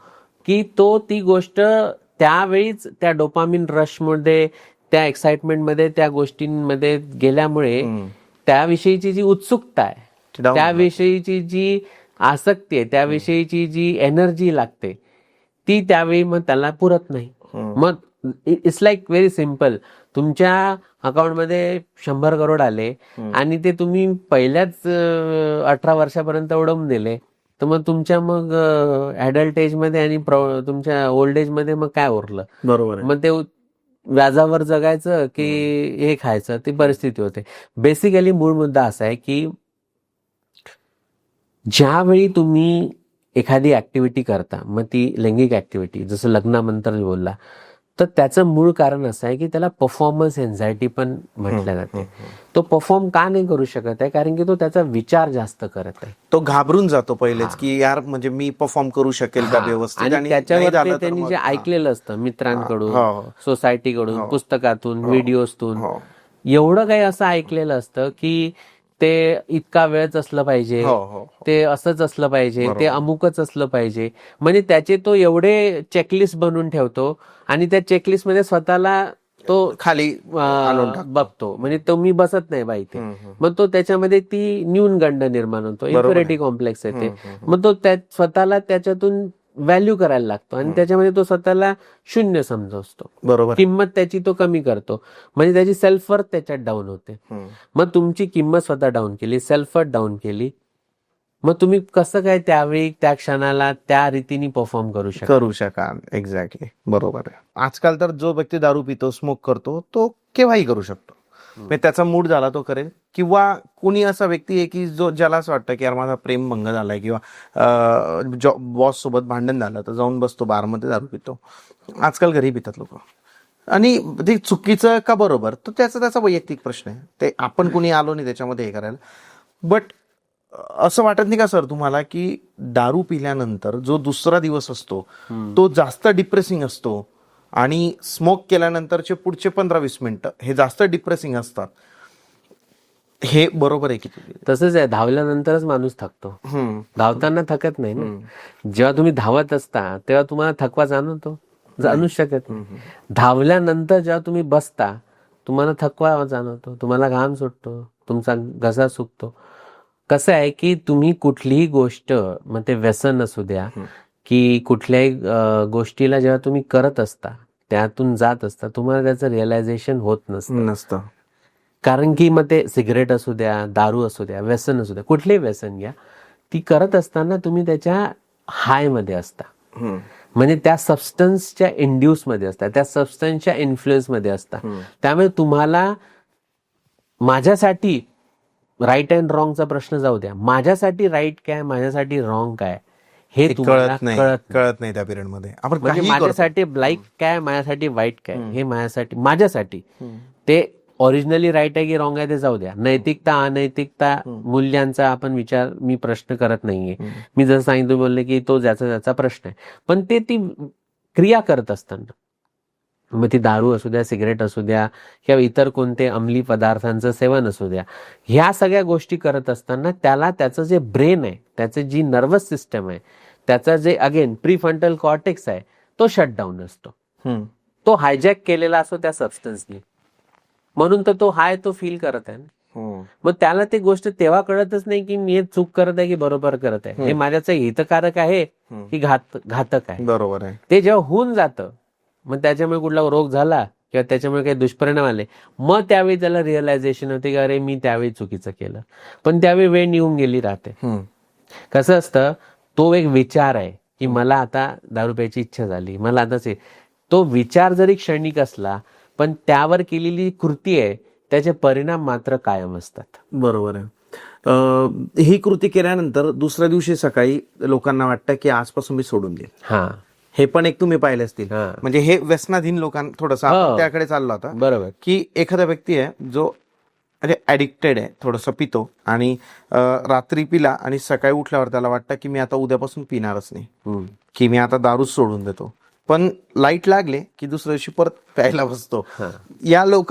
की तो ती गोष्ट त्यावेळीच त्या डोपामिन रशमध्ये, त्या एक्साइटमेंटमध्ये, त्या गोष्टींमध्ये गेल्यामुळे त्याविषयीची जी उत्सुकता आहे, down त्याविषयीची जी आसक्ती आहे, त्याविषयीची जी एनर्जी लागते, ती त्यावेळी मग त्याला पुरत नाही. मग इट्स लाईक व्हेरी सिम्पल. तुमच्या अकाउंटमध्ये 100 करोड आले आणि ते तुम्ही पहिल्याच 18 वर्षापर्यंत उडवून दिले, तर मग तुमच्या मग ऍडल्ट एज मध्ये आणि तुमच्या ओल्ड एज मध्ये मग काय उरलं? बरोबर आहे. मग ते व्याजावर जगायचं की हे खायचं, ती परिस्थिती होते. बेसिकली मूळ मुद्दा असा आहे की ज्यावेळी तुम्ही एखादी ऍक्टिव्हिटी करता, मग ती लैंगिक ऍक्टिव्हिटी, जसं लग्नानंतर बोलला, तर त्याचं मूळ कारण असं आहे की त्याला परफॉर्मन्स एन्झायटी पण म्हटलं जाते. तो परफॉर्म का नाही करू शकत आहे? कारण की तो त्याचा विचार जास्त करत आहे. तो घाबरून जातो पहिलेच की यार म्हणजे मी परफॉर्म करू शकेल का व्यवस्थित, आणि त्याच्यावर त्यांनी जे ऐकलेलं असतं मित्रांकडून, सोसायटीकडून, पुस्तकातून, व्हिडिओजतून, एवढं काही असं ऐकलेलं असतं की ते इतका वेळच असलं पाहिजे, ते असंच असलं पाहिजे, ते अमुकच असलं पाहिजे. म्हणजे त्याचे तो एवढे चेकलिस्ट बनवून ठेवतो आणि त्या चेकलिस्ट मध्ये स्वतःला तो खाली बघतो. म्हणजे तो मी बसत नाही बाई ते. मग तो त्याच्यामध्ये ती न्यूनगंड निर्माण होतो, इन्फिरिटी कॉम्प्लेक्स येते. मग तो स्वतःला त्याच्यातून व्हॅल्यू करायला लागतो आणि त्याच्यामध्ये तो स्वतःला शून्य समजतो. बरोबर. किंमत त्याची तो कमी करतो. म्हणजे त्याची सेल्फ वर्थ त्याच्यात डाऊन होते. मग तुमची किंमत स्वतः डाऊन केली, सेल्फ वर्थ डाऊन केली, मग तुम्ही कसं काय त्यावेळी त्या क्षणाला त्या रीतीने परफॉर्म करू शकाल. एक्झॅक्टली, बरोबर आहे. आजकाल तर जो व्यक्ती दारू पितो, स्मोक करतो, तो केव्हाही करू शकतो. म्हणजे त्याचा मूड झाला तो करेल. किंवा कुणी असा व्यक्ती आहे की ज्याला असं वाटतं की यार माझा प्रेम भंग झालाय किंवा बॉस सोबत भांडण झालं, तर जाऊन बसतो बारमध्ये, दारू पितो. आजकाल घरी पितात लोक. आणि ते चुकीचं का बरोबर, तर त्याचा वैयक्तिक प्रश्न आहे. ते आपण कुणी आलो नाही त्याच्यामध्ये हे करायला. बट असं वाटत नाही का सर तुम्हाला की दारू पिल्यानंतर जो दुसरा दिवस असतो तो जास्त डिप्रेसिंग असतो आणि स्मोक केल्यानंतरचे पुढचे 15-20 मिनिटं हे जास्त डिप्रेसिंग असतात? हे बरोबर आहे की? तसंच आहे. धावल्यानंतरच माणूस थकतो, धावताना थकत नाही ना. जेव्हा तुम्ही धावत असता तेव्हा तुम्हाला थकवा जाणूच शकत नाही. धावल्यानंतर जेव्हा तुम्ही बसता तुम्हाला थकवा जाणवतो, तुम्हाला घाम सुटतो, तुमचा घसा सुकतो. कसं आहे की तुम्ही कुठलीही गोष्ट, मग ते व्यसन असू द्या की कुठल्याही गोष्टीला जेव्हा तुम्ही करत असता, त्यातून जात असता, तुम्हाला त्याचं रिअलायझेशन होत नसतं. कारण की मग ते सिगरेट असू द्या, दारू असू द्या, व्यसन असू द्या, कुठलेही व्यसन घ्या, ती करत असताना तुम्ही त्याच्या हाय मध्ये असता. म्हणजे त्या सबस्टन्सच्या इंड्यूस मध्ये असता, त्या सबस्टन्सच्या इन्फ्लुएन्स मध्ये असता. त्यामुळे तुम्हाला माझ्यासाठी राईट अँड रॉंगचा प्रश्न जाऊ द्या, माझ्यासाठी राईट काय, माझ्यासाठी रॉंग काय हे तुम्हाला कळत नाही त्या पिरियड मध्ये. आपण म्हणजे माझ्यासाठी ब्लॅक काय, माझ्यासाठी व्हाईट काय, हे माझ्यासाठी ते ओरिजिनली राईट आहे की रॉंग आहे ते जाऊ द्या. नैतिकता अनैतिकता मूल्यांचा आपण मी प्रश्न करत नाहीये. मी जसं सांगितलं बोलले की तो ज्याचा प्रश्न आहे. पण ती क्रिया करत असताना, मग ती दारू असू द्या, सिगरेट असू द्या किंवा इतर कोणते अंमली पदार्थांचं सेवन असू द्या, ह्या सगळ्या गोष्टी करत असताना त्याचं जे ब्रेन आहे, त्याचं जी नर्वस सिस्टम आहे, त्याचा जे अगेन प्रीफ्रंटल कॉर्टेक्स आहे, तो शटडाऊन असतो. तो हायजॅक केलेला असतो त्या सबस्टन्सनी. म्हणून तर तो तो फील करत आहे ना. मग त्याला ती गोष्ट तेव्हा कळतच नाही की मी हे चूक करत आहे की बरोबर करत आहे, हे माझ्याचं हितकारक आहे की घातक आहे. बरोबर आहे. ते जेव्हा होऊन जातं, मग त्याच्यामुळे कुठला रोग झाला किंवा त्याच्यामुळे काही दुष्परिणाम आले, मग त्यावेळी त्याला रिअलायझेशन होते की अरे मी त्यावेळी चुकीचं केलं. पण त्यावेळी वेळ निघून गेली राहते. कसं असतं, तो एक विचार आहे की मला आता दारू प्यायची इच्छा झाली, मला आता तो विचार जरी क्षणिक असला पण त्यावर केलेली कृती आहे, त्याचे परिणाम मात्र कायम असतात. बरोबर आहे. ही कृती केल्यानंतर दुसऱ्या दिवशी सकाळी लोकांना वाटतं की आजपासून मी सोडून देईन. हे पण एक तुम्ही पाहिले असतील. म्हणजे हे व्यसनाधीन लोकांना थोडंसं त्याकडे चाललो होता. बरोबर. की एखादा व्यक्ती आहे जो ऍडिक्टेड आहे, थोडंसं पितो आणि रात्री पिला आणि सकाळी उठल्यावर त्याला वाटतं की मी आता उद्यापासून पिणारच नाही, की मी आता दारूच सोडून देतो. पण लाईट लागले की दुसऱ्या दिवशी परत प्यायला बसतो.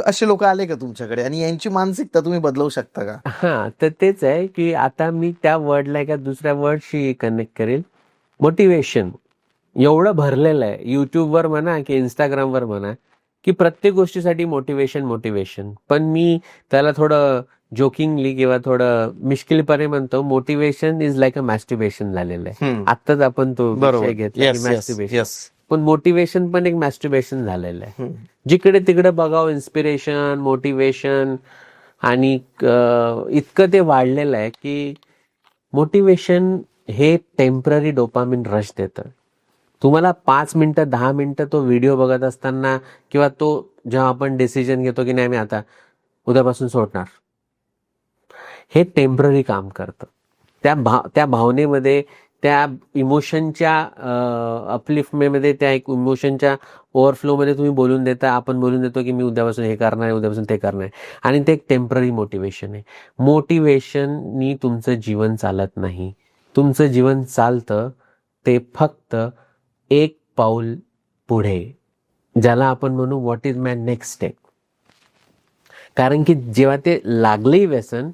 असे लोक आले का तुमच्याकडे आणि यांची मानसिकता तुम्ही बदलवू शकता का? तर तेच आहे की आता मी त्या वर्डला एका दुसऱ्या वर्डशी कनेक्ट करेल, मोटिवेशन. एवढं भरलेलं आहे युट्यूबवर म्हणा की इंस्टाग्रामवर म्हणा की प्रत्येक गोष्टीसाठी मोटिवेशन. पण मी त्याला थोडं जोकिंगली किंवा थोडं मिश्किलपणे म्हणतो, motivation is like a masturbation झालेलं आहे. आत्ताच आपण तो विषय घेतला की मॅस्टरबेशन, पण मोटिवेशन पण एक मॅस्टरबेशन झालेलं आहे. जिकडे तिकडे बघावं इन्स्पिरेशन, मोटिवेशन, आणि इतकं ते वाढलेलं आहे की मोटिवेशन हे टेम्पररी डोपामिन रश देतं. तुम्हाला 5 मिनिटं 10 मिनिटं तो व्हिडिओ बघत असताना किंवा तो जेव्हा आपण डिसिजन घेतो की नाही मी आता उद्यापासून सोडणार, हे टेम्पररी काम करतं. त्या भावनेमध्ये, त्या इमोशनच्या अपलिफ्टमेंटमध्ये, त्या एक इमोशनच्या ओव्हरफ्लोमध्ये तुम्ही बोलून देता, आपण बोलून देतो की मी उद्यापासून हे करणार आहे, उद्यापासून ते करणार आहे, आणि ते एक टेम्पररी मोटिवेशन आहे. मोटिवेशननी तुमचं जीवन चालत नाही. तुमचं जीवन चालतं ते फक्त एक पाऊल पुढे, ज्याला आपण म्हणू what is my next step. कारण की जेव्हा ते लागलंही व्यसन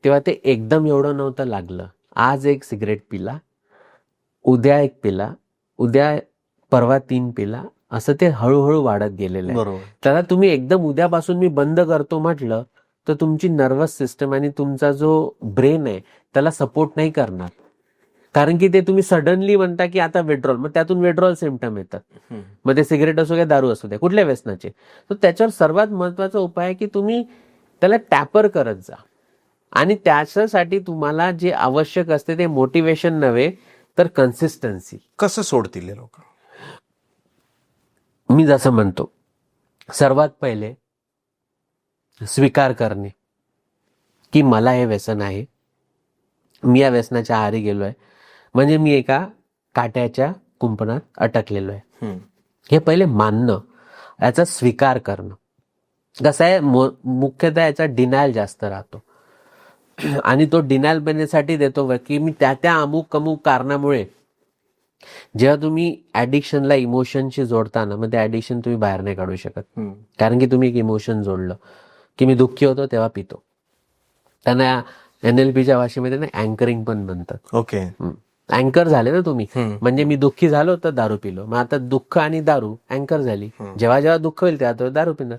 तेव्हा ते एकदम एवढं नव्हतं लागलं. आज एक सिगरेट पिला, उद्या एक पिला, उद्या परवा 3 पिला, असं ते हळूहळू वाढत गेलेलं आहे. त्याला तुम्ही एकदम उद्यापासून मी बंद करतो म्हटलं तर तुमची नर्वस सिस्टम आणि तुमचा जो ब्रेन आहे त्याला सपोर्ट नाही करणार. कारण की ते तुम्ही सडनली म्हणता की आता विड्रॉल, मग त्यातून विड्रॉल सिम्पटम येतात. मग ते सिगरेट असो किंवा दारू असू द्या, कुठल्या व्यसनाचे. तर त्याच्यावर सर्वात महत्वाचा उपाय आहे की तुम्ही त्याला टॅपर करत जा. आणि त्याच्यासाठी तुम्हाला जे आवश्यक असते ते मोटिवेशन नव्हे तर कन्सिस्टन्सी. कसं सोडतील हे लोक? मी जसं म्हणतो, सर्वात पहिले स्वीकार करणे की मला हे व्यसन आहे, मी या व्यसनाच्या आहारी गेलोय, म्हणजे मी एका काट्याच्या कुंपणात अटकलेलो आहे. हे पहिले मानणं, याचा स्वीकार करणं. कसं आहे, मुख्यतः याचा डिनायल जास्त राहतो, आणि तो डिनायल बनण्यासाठी देतो की मी त्या अमुक कारणामुळे. जेव्हा तुम्ही ऍडिक्शनला इमोशनशी जोडताना, मग ते ऍडिक्शन तुम्ही बाहेर नाही काढू शकत. कारण की तुम्ही एक इमोशन जोडलं की मी दुःखी होतो तेव्हा पितो. त्यांना NLPच्या भाषेमध्ये ना अँकरिंग पण म्हणतात. ओके, अँकर झाले ना तुम्ही. म्हणजे मी दुःखी झालो तर दारू पिलो, मग आता दुःख आणि दारू अँकर झाली. जेव्हा जेव्हा दुःख होईल तेव्हा दारू पिणार.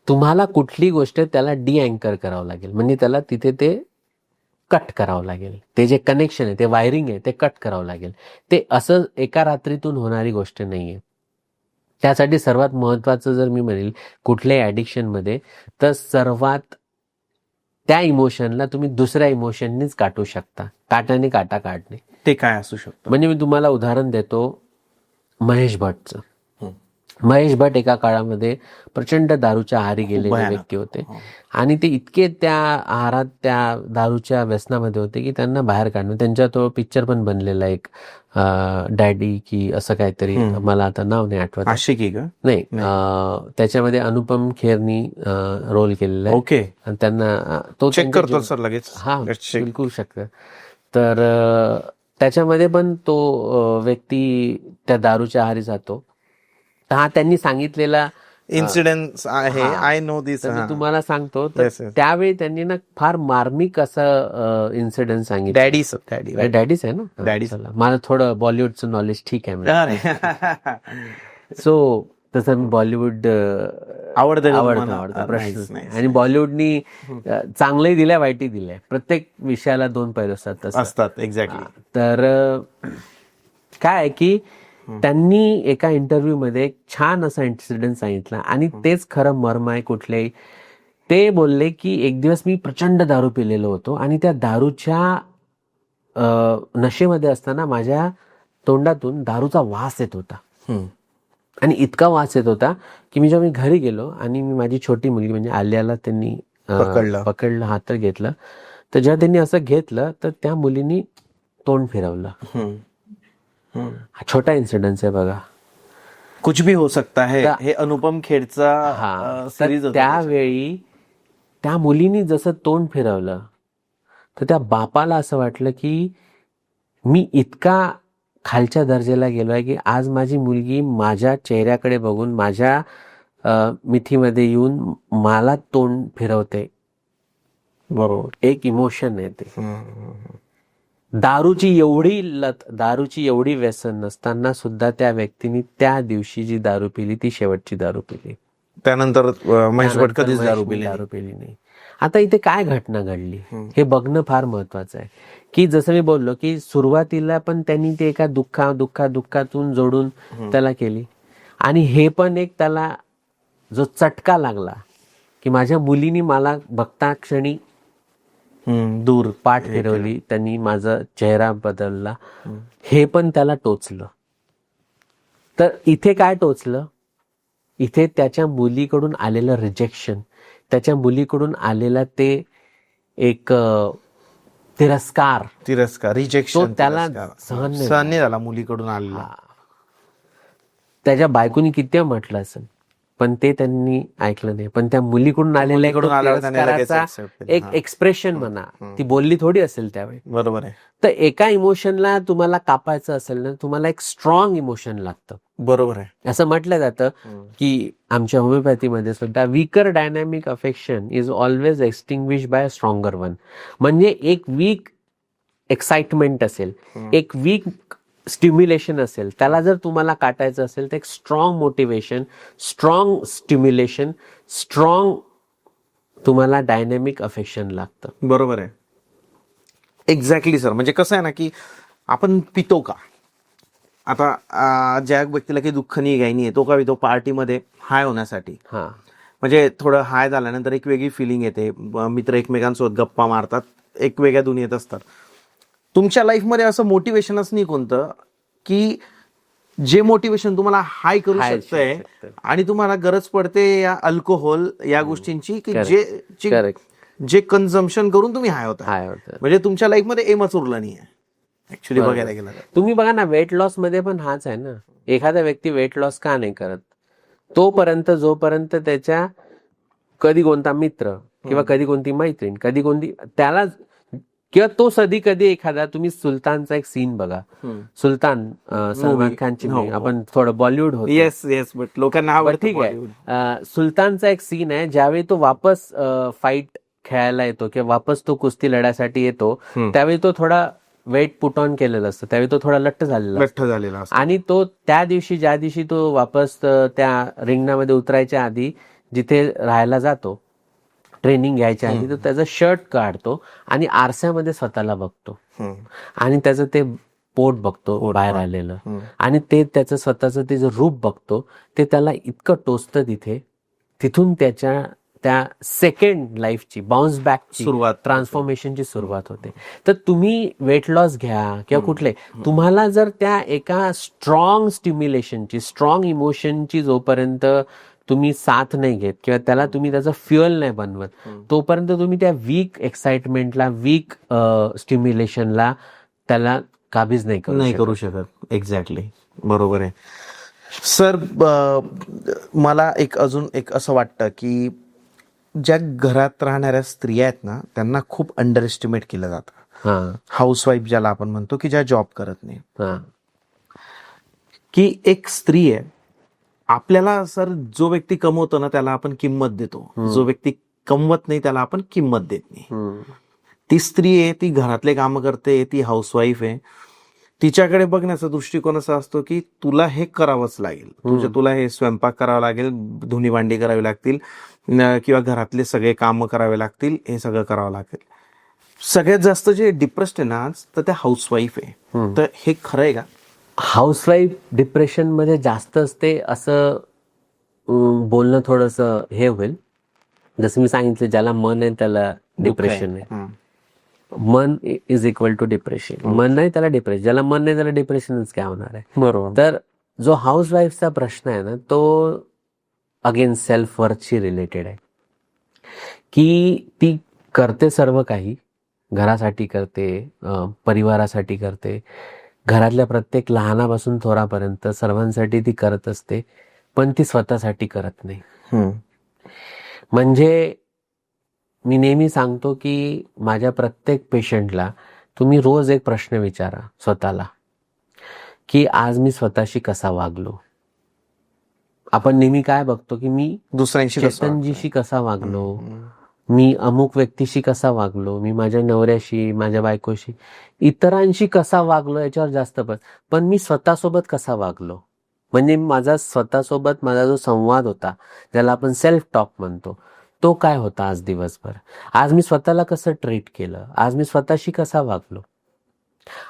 तुम्हाला कुठली गोष्ट त्याला डी अँकर करावं लागेल, म्हणजे त्याला तिथे ते कट करावं लागेल. ते जे कनेक्शन आहे, ते वायरिंग आहे, ते कट करावं लागेल. ते असं एका रात्रीतून होणारी गोष्ट नाहीये. त्यासाठी सर्वात महत्वाचं जर मी म्हणेल कुठल्याही ॲडिक्शनमध्ये, तर सर्वात त्या इमोशनला तुम्ही दुसऱ्या इमोशननीच काटू शकता. काटाने काटा काढणे. ते काय असू शकतं? म्हणजे मी तुम्हाला उदाहरण देतो महेश भट्टचं. महेश भट्ट एका काळामध्ये प्रचंड दारूच्या आहारी गेलेले व्यक्ती होते, आणि ते इतके त्या आहारात, त्या दारूच्या व्यसनामध्ये होते की त्यांना बाहेर काढणं. त्यांच्या तो पिक्चर पण बनलेला एक डॅडी की असं काहीतरी, मला आता नाव नाही आठवत. आशिकी का? नाही, त्याच्यामध्ये अनुपम खेरनी रोल केलेला आहे. ओके, आणि त्यांना तो चेक करतो सर लगेच. हा, बिलकुल शकतं. तर त्याच्यामध्ये पण तो व्यक्ती त्या दारूच्या आहारी जातो. तर हा त्यांनी सांगितलेला इन्सिडेंट आहे. आय नो दिस. मी तुम्हाला सांगतो, तर त्यावेळी त्यांनी ना फार मार्मिक असं इन्सिडेंट सांगितलं. डॅडीच आहे ना, डॅडी. मला थोडं बॉलिवूडचं नॉलेज ठीक आहे. सो तसं मी बॉलिवूड आवडतं प्रश्न नाही. आणि बॉलिवूडनी चांगलंही दिलंय, वाईटही दिलंय. प्रत्येक विषयाला 2 पैलू असतात. एक्झॅक्टली. तर काय आहे की त्यांनी एका इंटरव्ह्यू मध्ये एक छान असा इन्सिडेंट सांगितला, आणि तेच खरं मर्म आहे कुठलेही. ते बोलले की एक दिवस मी प्रचंड दारू पिलेलो होतो, आणि त्या दारूच्या नशेमध्ये असताना माझ्या तोंडातून दारूचा वास येत होता. आणि इतका वास येत होता की जेव्हा मी घरी गेलो आणि मी माझी छोटी मुलगी म्हणजे आल्याला त्यांनी पकडलं, हातात घेतलं. तर जेव्हा त्यांनी असं घेतलं तर त्या मुलीनी तोंड फिरवलं. छोटा इन्सिडेंट आहे बघा. कुछ भी हो सकता है. हे अनुपम खेरचा सिरीज होता. त्यावेळी त्या मुलीनी जसं तोंड फिरवलं तर त्या बापाला असं वाटलं की मी इतका खालच्या दर्जाला गेलोय की आज माझी मुलगी माझ्या चेहऱ्याकडे बघून, माझ्या मिठीमध्ये येऊन मला तोंड फिरवते. बरोबर, एक इमोशन आहे ते. दारूची एवढी लत, दारूची एवढी व्यसन नसताना सुद्धा त्या व्यक्तीने त्या दिवशी जी दारू पिली ती शेवटची दारू पिली. त्यानंतर महेश भट त्यानंतर कधीच दारू महेशने पिली दारू पिली नाही. आता इथे काय घटना घडली हे बघणं फार महत्वाचं आहे. की जसं मी बोललो की सुरुवातीला पण त्यांनी ते एका दुःखातून जोडून त्याला केली, आणि हे पण एक त्याला जो चटका लागला की माझ्या मुलीनी मला बघता क्षणी दूर पाठ फिरवली, त्यांनी माझा चेहरा बदलला, हे पण त्याला टोचलं. तर इथे काय टोचलं, इथे त्याच्या मुलीकडून आलेलं रिजेक्शन, त्याच्या मुलीकडून आलेला ते एक तिरस्कार रिजेक्शन तो त्याला सहन नाही नाही झाला मुलीकडून आलेला. त्याच्या बायकोनी किती म्हटलं असेल पण ते त्यांनी ऐकलं नाही. पण त्या मुलीकडून आलेला तिरस्काराचा एक एक्सप्रेशन म्हणा, ती बोलली थोडी असेल त्यावेळी. बरोबर आहे. तर एका इमोशनला तुम्हाला कापायचं असेल ना, तुम्हाला एक स्ट्रॉंग इमोशन लागतं. बरोबर आहे. असं म्हटलं जातं की आमच्या होमिओपॅथीमध्ये सुद्धा weaker dynamic affection is always extinguish by a stronger one. म्हणजे एक वीक एक्साइटमेंट असेल, एक वीक स्टिम्युलेशन असेल, त्याला जर तुम्हाला काटायचं असेल तर एक strong motivation, strong stimulation, strong तुम्हाला डायनॅमिक अफेक्शन लागतं. बरोबर आहे. Exactly sir. म्हणजे कसं आहे ना की आपण पितो का, आता ज्या व्यक्तीला काही दुःख नाही काही नाही तो का पितो, पार्टीमध्ये हाय होण्यासाठी. म्हणजे थोडं हाय झाल्यानंतर एक वेगळी फिलिंग येते, मित्र एकमेकांसोबत गप्पा मारतात, एक वेगळ्या दुनियेत असतात. तुमच्या लाईफमध्ये असं मोटिवेशनच नाही कोणतं की जे मोटिवेशन तुम्हाला हाय करू शकतंय आणि तुम्हाला गरज पडते या अल्कोहोल या गोष्टींची की जे कन्झम्पशन करून तुम्ही हाय होता. म्हणजे तुमच्या लाईफमध्ये एमच उरलं नाही आहे ऍक्च्युली बघायला गेलं. तुम्ही बघा ना, वेट लॉस मध्ये पण हाच आहे ना. एखादा व्यक्ती वेट लॉस का नाही करत, तोपर्यंत जोपर्यंत त्याच्या कधी कोणता मित्र किंवा कधी कोणती मैत्रीण, कधी कोणती त्याला, किंवा तो कधी एखादा, तुम्ही सुलतानचा एक सीन बघा, सुलतान सलमान खानची, आपण थोडं बॉलिवूड होतो. येस येस, बट लोकांना आवडतं. ठीक आहे. सुलतानचा एक सीन आहे ज्यावेळी तो वापस फाईट खेळायला येतो किंवा वापस तो कुस्ती लढायसाठी येतो, त्यावेळी तो थोडा वेट पुट ऑन केलेलं असतं, त्यावेळी तो थोडा लठ्ठ झालेला असतो. आणि तो त्या दिवशी, ज्या दिवशी तो वापस त्या रिंगणामध्ये उतरायच्या आधी जिथे राहायला जातो, ट्रेनिंग घ्यायच्या आधी, तो त्याचं शर्ट काढतो आणि आरशामध्ये स्वतःला बघतो आणि त्याचं ते पोट बघतो बाहेर आलेलं, आणि ते त्याचं स्वतःचं ते जे रूप बघतो ते त्याला इतकं टोचतं तिथून त्याच्या त्या सेकंड लाईफची, बाउन्स बॅकची सुरुवात, ट्रान्सफॉर्मेशनची सुरुवात होते. तर तुम्ही वेट लॉस घ्या किंवा कुठले, तुम्हाला जर त्या एका स्ट्रॉंग स्टिम्युलेशनची, स्ट्रॉंग इमोशनची जोपर्यंत तुम्ही साथ नाही घेत किंवा त्याला तुम्ही त्याचं फ्युअल नाही बनवत, तोपर्यंत तुम्ही त्या वीक एक्साइटमेंटला, वीक स्टिम्युलेशनला त्याला काबीज नाही करू शकत. एक्झॅक्टली बरोबर आहे सर. मला अजून एक असं वाटतं की ज्या घरात राहणाऱ्या स्त्रिया आहेत ना, त्यांना खूप अंडर एस्टिमेट केलं जातं. हाऊसवाईफ ज्याला आपण म्हणतो, की ज्या जॉब करत नाही, की एक स्त्री आहे. आपल्याला सर जो व्यक्ती कमवतो ना त्याला आपण किंमत देतो, जो व्यक्ती कमवत नाही त्याला आपण किंमत देत नाही. ती स्त्री आहे, ती घरातले कामं करते, ती हाऊसवाईफ आहे. तिच्याकडे बघण्याचा दृष्टिकोन असा असतो की तुला हे करावंच लागेल, तुला हे स्वयंपाक करावा लागेल, धुणी भांडी करावी लागतील किंवा घरातले सगळे कामं करावे लागतील, हे सगळं करावं लागेल. सगळ्यात जास्त जे डिप्रेस्ड आहे ना आज, तर त्या हाऊसवाईफ आहे. तर हे खरं आहे का? हाऊसवाईफ डिप्रेशन मध्ये जास्त असते असं बोलणं थोडंसं हे होईल. जसं मी सांगितलं, ज्याला मन आहे त्याला डिप्रेशन आहे. मन इज इक्वल टू डिप्रेशन. मन नाही त्याला डिप्रेशन, ज्याला मन नाही त्याला डिप्रेशनच काय होणार आहे. बरोबर. तर जो हाऊसवाईफचा प्रश्न आहे ना, तो अगेन सेल्फ वर्थशी रिलेटेड आहे, की ती करते सर्व काही, घरासाठी करते, परिवारासाठी करते, घरातल्या प्रत्येक लहानापासून थोरापर्यंत सर्वांसाठी ती करत असते, पण ती स्वतःसाठी करत नाही. म्हणजे मी नेहमी सांगतो की माझ्या प्रत्येक पेशंटला तुम्ही रोज एक प्रश्न विचारा स्वतःला, की आज मी स्वतःशी कसा वागलो. आपण नेहमी काय बघतो की मी दुसऱ्यांशी, चेतनजीशी कसा वागलो, मी अमुक व्यक्तीशी कसा वागलो, मी माझ्या नवऱ्याशी, माझ्या बायकोशी, इतरांशी कसा वागलो याच्यावर जास्त पण मी स्वतःसोबत कसा वागलो, म्हणजे माझा स्वतःसोबत माझा जो संवाद होता, ज्याला आपण सेल्फ टॉक म्हणतो, तो काय होता आज दिवसभर. आज मी स्वतःला कसं ट्रीट केलं, आज मी स्वतःशी कसा वागलो.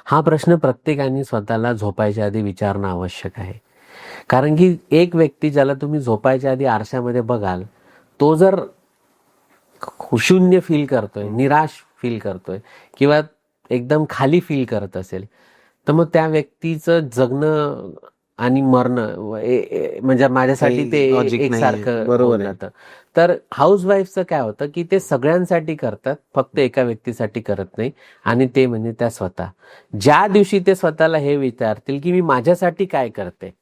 हा प्रश्न प्रत्येकाने स्वतःला झोपायच्या आधी विचारणं आवश्यक आहे. कारण की एक व्यक्ती ज्याला तुम्ही झोपायच्या आधी आरशामध्ये बघाल, तो जर शून्य फील करतोय, निराश फील करतोय किंवा एकदम खाली फील करत असेल, तर मग त्या व्यक्तीचं जगणं आणि मरणं म्हणजे माझ्यासाठी ते एकसारखं होऊन जातं. तर हाऊसवाईफचं काय होतं की ते सगळ्यांसाठी करतात, फक्त एका व्यक्तीसाठी करत नाही, आणि ते म्हणजे त्या स्वतः. ज्या दिवशी ते स्वतःला हे विचारतील की मी माझ्यासाठी काय करते,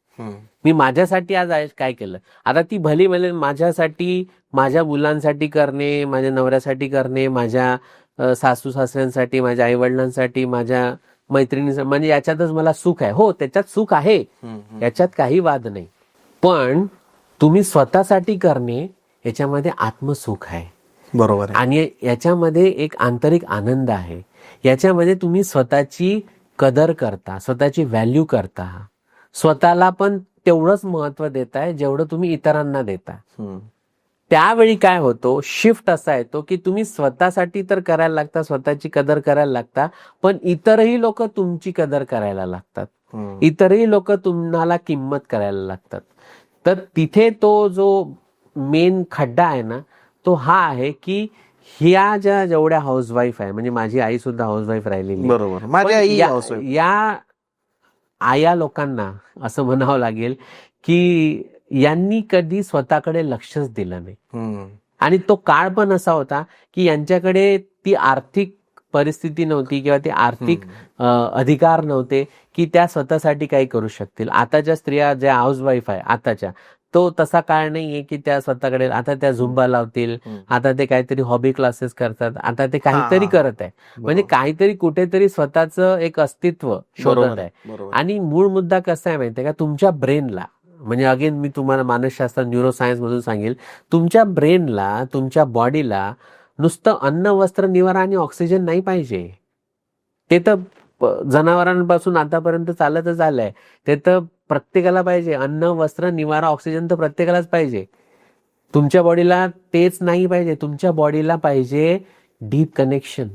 मी माझ्यासाठी आज काय केलं. आता ती भली भले माझ्यासाठी, माझ्या मुलांसाठी करणे, माझ्या नवऱ्यासाठी करणे, माझ्या सासू सासऱ्यांसाठी, माझ्या आई वडिलांसाठी, माझ्या मैत्रिणीसाठी, म्हणजे याच्यातच मला सुख आहे. हो, त्याच्यात सुख आहे, याच्यात काही वाद नाही. पण तुम्ही स्वतःसाठी करणे याच्यामध्ये आत्मसुख आहे. बरोबर. आणि याच्यामध्ये एक आंतरिक आनंद आहे. याच्यामध्ये तुम्ही स्वतःची कदर करता, स्वतःची व्हॅल्यू करता, स्वतःला पण तेवढंच महत्व देताय जेवढं तुम्ही इतरांना देता. त्यावेळी काय होतो, शिफ्ट असा येतो की तुम्ही स्वतःसाठी तर करायला लागता, स्वतःची कदर करायला लागता, पण इतरही लोक तुमची कदर करायला लागतात, इतरही लोक तुम्हाला किंमत करायला लागतात. तर तिथे तो जो मेन खड्डा आहे ना, तो हा आहे की ह्या ज्या जेवढ्या हाऊसवाईफ आहे, म्हणजे माझी आई सुद्धा हाऊसवाईफ राहिलेली, बरोबर, माझी आई housewife. या आया लोकांना असं म्हणावं लागेल की यांनी कधी स्वतःकडे लक्षच दिलं नाही. आणि तो काळ पण असा होता की यांच्याकडे ती आर्थिक परिस्थिती नव्हती किंवा ते आर्थिक अधिकार नव्हते की त्या स्वतःसाठी काही करू शकतील. आताच्या स्त्रिया ज्या हाऊसवाईफ आहे आताच्या, तो तसा काळ नाहीये की त्या स्वतःकडे, आता त्या झुंबा लावतील, आता ते काहीतरी हॉबी क्लासेस करतात, आता ते काहीतरी करत आहे, म्हणजे काहीतरी कुठेतरी स्वतःचं एक अस्तित्व शोधत आहे. आणि मूळ मुद्दा कसा आहे माहितीये का, तुमच्या ब्रेनला, म्हणजे अगेन मी तुम्हाला मानसशास्त्र न्यूरोसायन्स मधून सांगेल, तुमच्या ब्रेनला, तुमच्या बॉडीला नुसतं अन्न, वस्त्र, निवारा आणि ऑक्सिजन नाही पाहिजे. ते तर जनावरांपासून आतापर्यंत चालतच आलंय, ते तर प्रत्येकाला पाहिजे. अन्न, वस्त्र, निवारा, ऑक्सिजन तर प्रत्येकालाच पाहिजे. तुमच्या बॉडीला तेच नाही पाहिजे, तुमच्या बॉडीला पाहिजे डीप कनेक्शन,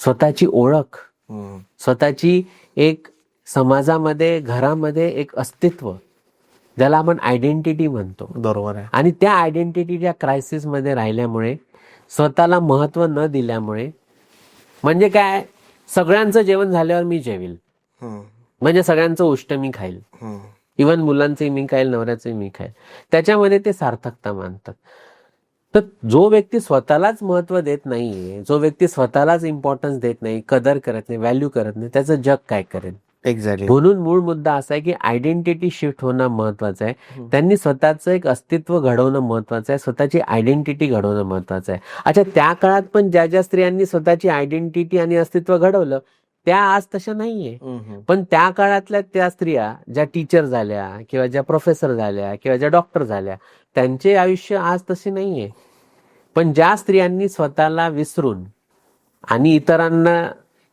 स्वतःची ओळख, स्वतःची एक समाजामध्ये, घरामध्ये एक अस्तित्व, ज्याला आपण आयडेंटिटी म्हणतो. बरोबर आहे. आणि त्या आयडेंटिटीच्या क्रायसिस मध्ये राहिल्यामुळे, स्वतःला महत्व न दिल्यामुळे, म्हणजे काय, सगळ्यांचं जेवण झाल्यावर मी जेवील, म्हणजे सगळ्यांचं उष्ट मी खाईल, इव्हन मुलांचंही मी खाईल, नवऱ्याचंही मी खाईल, त्याच्यामध्ये ते सार्थकता मानतात. तर जो व्यक्ती स्वतःलाच महत्व देत नाहीये, जो व्यक्ती स्वतःलाच इम्पॉर्टन्स देत नाही, कदर करत नाही, व्हॅल्यू करत नाही, त्याचं जग काय करेल. एक्झॅक्टली. म्हणून मूळ मुद्दा असा आहे की आयडेंटिटी शिफ्ट होणं महत्वाचं आहे. त्यांनी स्वतःचं एक अस्तित्व घडवणं महत्वाचं आहे, स्वतःची आयडेंटिटी घडवणं महत्वाचं आहे. अच्छा, त्या काळात पण ज्या ज्या स्त्रियांनी स्वतःची आयडेंटिटी आणि अस्तित्व घडवलं, त्या आज तशा नाहीये. पण त्या काळातल्या त्या स्त्रिया ज्या टीचर झाल्या किंवा ज्या प्रोफेसर झाल्या किंवा ज्या डॉक्टर झाल्या, त्यांचे आयुष्य आज तसे नाहीये. पण ज्या स्त्रियांनी स्वतःला विसरून आणि इतरांना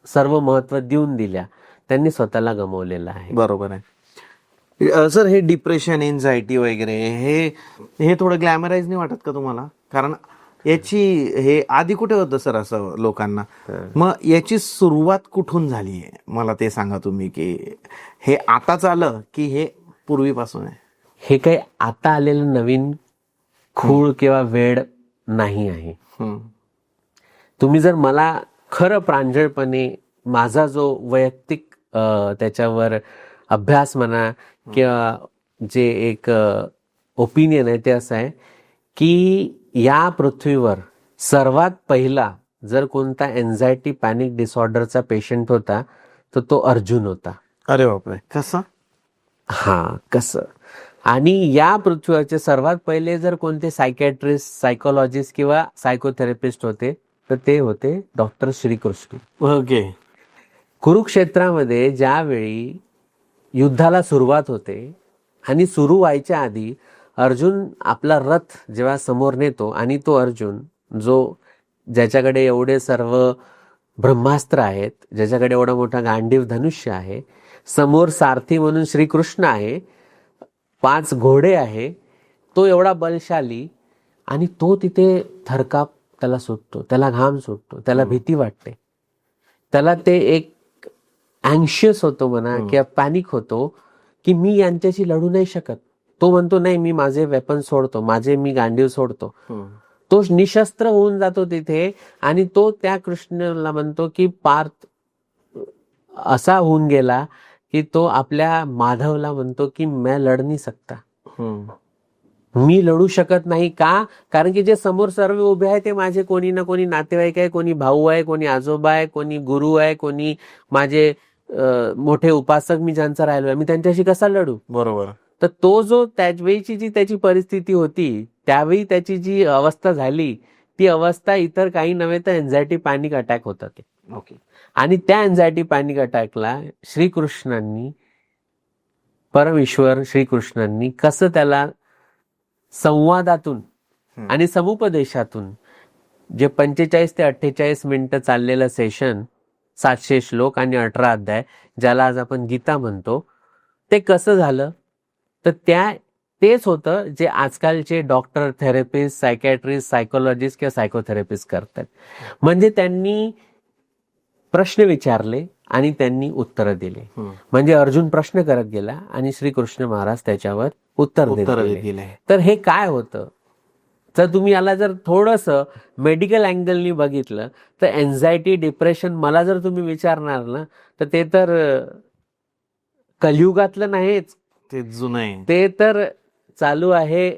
सर्व महत्व देऊन दिल्या, त्यांनी स्वतःला गमावलेलं आहे. बरोबर आहे. सर, हे डिप्रेशन, एन्झायटी वगैरे हे थोडं ग्लॅमराईज नाही वाटत का तुम्हाला? कारण याची हे आधी कुठे होतं सर असं लोकांना? मग याची सुरुवात कुठून झाली आहे, मला ते सांगा तुम्ही, की हे आताच आलं की हे पूर्वीपासून आहे? हे काही आता आलेलं नवीन खूळ किंवा वेड नाही आहे. तुम्ही जर मला खरं प्रांजळपणे माझा जो वैयक्तिक त्याच्यावर अभ्यास म्हणा किंवा जे एक ओपिनियन आहे, ते असं आहे की या पृथ्वीवर सर्वात पहिला जर कोणता एन्झायटी पॅनिक डिसऑर्डरचा पेशंट होता, तर तो अर्जुन होता. अरे बापरे, कसं? कसं? आणि या पृथ्वीवरचे सर्वात पहिले जर कोणते सायकॅट्रिस्ट, सायकोलॉजिस्ट किंवा सायकोथेरपिस्ट होते, तर ते होते डॉक्टर श्रीकृष्ण. ओके. कुरुक्षेत्रामध्ये ज्यावेळी युद्धाला सुरुवात होते आणि सुरू व्हायच्या आधी अर्जुन आपला रथ जेव्हा समोर नेतो आणि तो अर्जुन ज्याच्याकडे एवढे सर्व ब्रह्मास्त्र आहेत, ज्याच्याकडे एवढा मोठा गांडीव धनुष्य आहे, समोर सारथी म्हणून श्रीकृष्ण आहे, 5 घोडे आहे, तो एवढा बलशाली, आणि तो तिथे थरकाप त्याला सुटतो, त्याला घाम सुटतो, त्याला भीती वाटते, त्याला ते एक अँशियस होतो म्हणा किंवा पॅनिक होतो की मी यांच्याशी लढू नाही शकत. तो म्हणतो नाही, मी माझे वेपन सोडतो, मी गांडीव सोडतो. तो निशस्त्र होऊन जातो तिथे, आणि तो त्या कृष्णाला म्हणतो की पार्थ असा होऊन गेला की तो आपल्या माधवला म्हणतो की मैं लढ नाही सकता, मी लढू शकत नाही. का? कारण की जे समोर सर्व उभे आहे ते माझे कोणी ना कोणी नातेवाईक आहे, कोणी भाऊ आहे, कोणी आजोबा आहे, कोणी गुरु आहे, कोणी माझे मोठे उपासक मी ज्यांचा राहिलो आहे, मी त्यांच्याशी कसा लढू. बरोबर. तर तो जो त्यावेळीची जी त्याची परिस्थिती होती, त्यावेळी त्याची जी अवस्था झाली, ती अवस्था इतर काही नव्हे तर एन्झायटी पॅनिक अटॅक होता ते. ओके. आणि त्या एन्झायटी पॅनिक अटॅकला श्रीकृष्णांनी, परमेश्वर श्रीकृष्णांनी कसं त्याला संवादातून आणि समुपदेशातून, जे 45 ते 48 मिनिटं चाललेलं सेशन, 700 श्लोक आणि 18 अध्याय, ज्याला आज आपण गीता म्हणतो, ते कसं झालं, तर तेच होतं जे आजकालचे डॉक्टर, थेरपिस्ट, सायकॅट्रिस्ट, सायकोलॉजिस्ट किंवा सायकोथेरपिस्ट करतात. म्हणजे त्यांनी प्रश्न विचारले आणि त्यांनी उत्तरं दिले. म्हणजे अर्जुन प्रश्न करत गेला आणि श्रीकृष्ण महाराज त्याच्यावर उत्तर देत गेले. तर हे काय होतं, तर तुम्ही याला जर थोडंसं मेडिकल अँगलनी बघितलं तर एन्झायटी, डिप्रेशन मला जर तुम्ही विचारणार ना, तर ते तर कलियुगातलं नाहीच, ते जुनं आहे, ते तर चालू आहे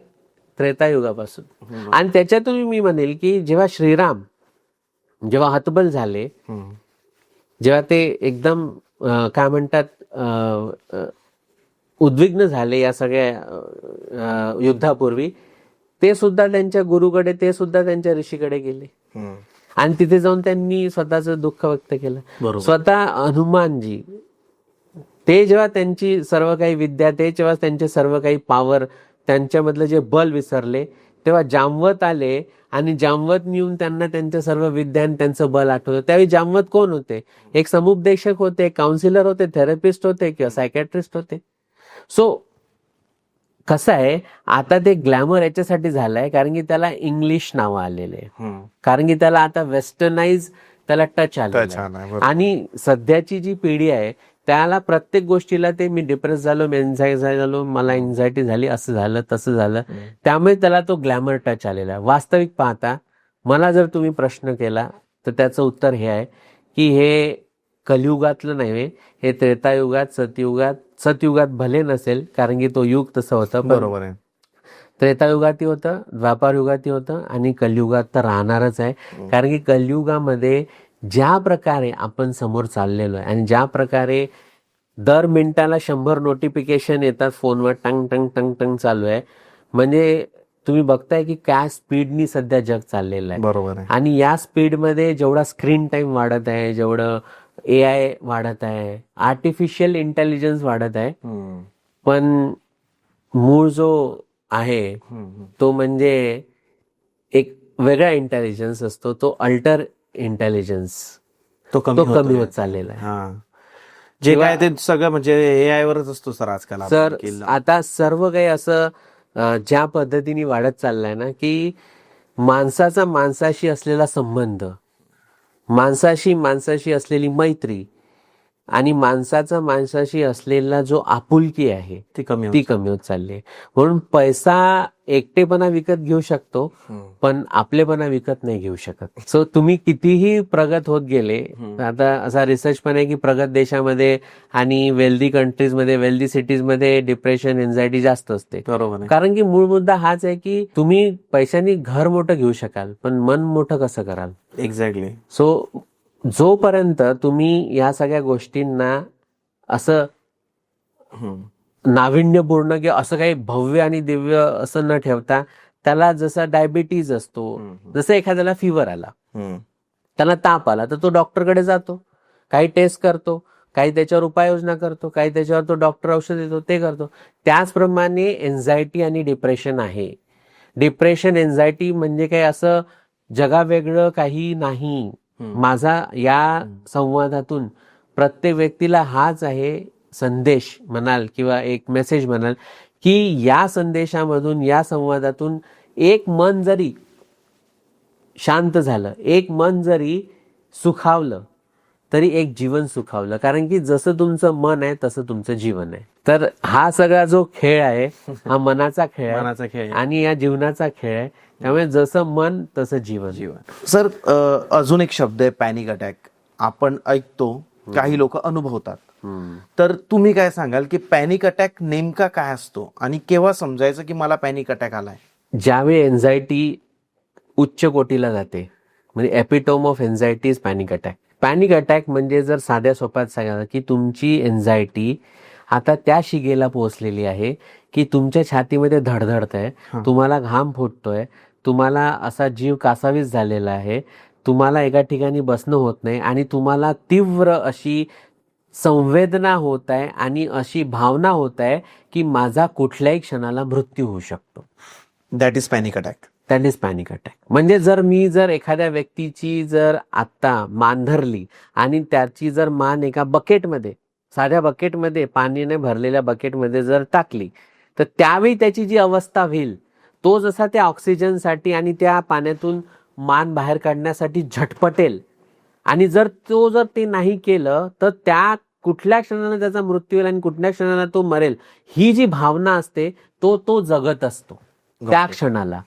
त्रेतायुगापासून. आणि त्याच्यातून मी म्हणेल की जेव्हा श्रीराम जेव्हा हतबल झाले, जेव्हा ते एकदम काय म्हणतात उद्विग्न झाले या सगळ्या युद्धापूर्वी, ते सुद्धा त्यांच्या गुरुकडे, ते सुद्धा त्यांच्या ऋषीकडे गेले आणि तिथे जाऊन त्यांनी स्वतःचं दुःख व्यक्त केलं. स्वतः हनुमानजी, ते जेव्हा त्यांची सर्व काही विद्या, ते जेव्हा त्यांचे सर्व काही पॉवर, त्यांच्यामधलं जे बल विसरले, तेव्हा जामवत आले आणि जामवत नेऊन त्यांना त्यांचं सर्व विद्या आणि त्यांचं बल आठवलं. त्यावेळी जामवत कोण होते? एक समुपदेशक होते, काउन्सिलर होते, थेरपिस्ट होते किंवा सायकॅट्रिस्ट होते. सो कसं आहे, आता ते ग्लॅमर याच्यासाठी झालंय कारण की त्याला इंग्लिश नावं आलेले, कारण की त्याला आता वेस्टर्नाइज, त्याला टच आलं. आणि सध्याची जी पिढी आहे त्याला प्रत्येक गोष्टीला ते मी डिप्रेस झालो, मी एन्झायटी झालो, मला एन्झायटी झाली, असं झालं तसं झालं, त्यामुळे त्याला तो ग्लॅमर टच आलेला आहे. वास्तविक पाहता मला जर तुम्ही प्रश्न केला तर त्याचं उत्तर हे आहे की हे कलियुगातलं नाही, हे त्रेतायुगात, सतयुगात भले नसेल, कारण की तो युग तसं होतं. बरोबर आहे. त्रेतायुगातही होतं, द्वापार युगातही होतं आणि कलियुगात तर राहणारच आहे. कारण की कलियुगामध्ये ज्या प्रकारे आपण समोर चाललेलो आहे आणि ज्या प्रकारे दर मिनिटाला 100 नोटिफिकेशन येतात फोनवर, टंग टंग टंग टंग चालू आहे, म्हणजे तुम्ही बघताय की काय स्पीडनी सध्या जग चाललेलं आहे. बरोबर आहे. आणि या स्पीडमध्ये जेवढा स्क्रीन टाइम वाढत आहे, जेवढं AI वाढत आहे, आर्टिफिशियल इंटेलिजन्स वाढत आहे, पण मूळ जो आहे तो म्हणजे एक वेगळा इंटेलिजन्स असतो, तो अल्टर इंटेलिजन्स, तो कमी होत चाललेला आहे. जे काय ते सगळं म्हणजे AI वरच असतो सर आजकाल. सर आता सर्व काही असं ज्या पद्धतीने वाढत चाललंय ना, की माणसाचा माणसाशी असलेला संबंध, माणसाशी असलेली मैत्री आणि माणसाचा माणसाशी असलेला जो आपुलकी आहे ती कमी होत चालली आहे. म्हणून पैसा एकटेपणा विकत घेऊ शकतो, पण आपलेपणा विकत नाही घेऊ शकत. सो तुम्ही कितीही प्रगत होत गेले, आता असा रिसर्च पण आहे की प्रगत देशामध्ये आणि वेल्दी कंट्रीजमध्ये, वेल्दी सिटीजमध्ये डिप्रेशन, एन्झायटी जास्त असते. बरोबर. कारण की मूळ मुद्दा हाच आहे की तुम्ही पैशाने घर मोठं घेऊ शकाल, पण मन मोठं कसं कराल. एक्झॅक्टली. सो जोपर्यंत तुम्ही या सगळ्या गोष्टींना असं नाविन्यपूर्ण किंवा असं काही भव्य आणि दिव्य असं न ठेवता, त्याला जसा डायबिटीज असतो, जसं एखाद्याला फिवर आला, त्याला ताप आला, तर तो डॉक्टरकडे जातो, काही टेस्ट करतो, काही त्याच्यावर उपाययोजना करतो, काही त्याच्यावर तो डॉक्टर औषध देतो, ते करतो. त्याचप्रमाणे एन्झायटी आणि डिप्रेशन आहे. डिप्रेशन, एन्झायटी म्हणजे काय, असं जगावेगळं काही नाही. माझा या संवादातून प्रत्येक व्यक्तीला हाच आहे संदेश म्हणाल किंवा एक मेसेज म्हणाल, की या संदेशामधून, या संवादातून एक मन जरी शांत झालं, एक मन जरी सुखावलं, तरी एक जीवन सुखावलं. कारण की जसं तुमचं मन आहे तसं तुमचं जीवन आहे. तर हा सगळा जो खेळ आहे हा मनाचा खेळ आहे आणि या जीवनाचा खेळ आहे. त्यामुळे जसं मन तसं जीवन. सर, अजून एक शब्द आहे पॅनिक अटॅक. आपण ऐकतो, काही लोक अनुभवतात. तर तुम्ही काय सांगाल की पॅनिक अटॅक नेमका काय असतो आणि केव्हा समजायचं की मला पॅनिक अटॅक आलाय? ज्यावेळी एन्झायटी उच्च कोटीला जाते, म्हणजे epitome of anxiety is panic attack. Panic attack म्हणजे जर साध्या सोप्यात सांगायचं की तुमची एन्झायटी आता त्या शिगेला पोहोचलेली आहे की तुमच्या छातीमध्ये धडधडत आहे, तुम्हाला घाम फुटतोय, तुम्हाला असा जीव कासावीस झालेला आहे, तुम्हाला एका ठिकाणी बसणं होत नाही आणि तुम्हाला तीव्र अशी संवेदना होत आहे आणि अशी भावना होत आहे की माझा कुठल्याही क्षणाला मृत्यू होऊ शकतो. That is panic attack. That is panic attack. म्हणजे जर एखाद्या व्यक्तीची जर आत्ता मान धरली आणि त्याची जर मान एका बकेटमध्ये, साध्या बकेटमध्ये, पाण्याने भरलेल्या बकेटमध्ये जर टाकली, तर त्यावेळी त्याची जी अवस्था होईल, तो जसा त्या ऑक्सिजनसाठी आणि त्या पाण्यातून मान बाहेर काढण्यासाठी झटपटेल आणि जर ते नाही केलं तर त्या कुठल्या क्षणाला त्याचा मृत्यू होईल आणि कुठल्या क्षणाला तो मरेल, ही जी भावना असते तो जगत असतो त्या क्षणाला.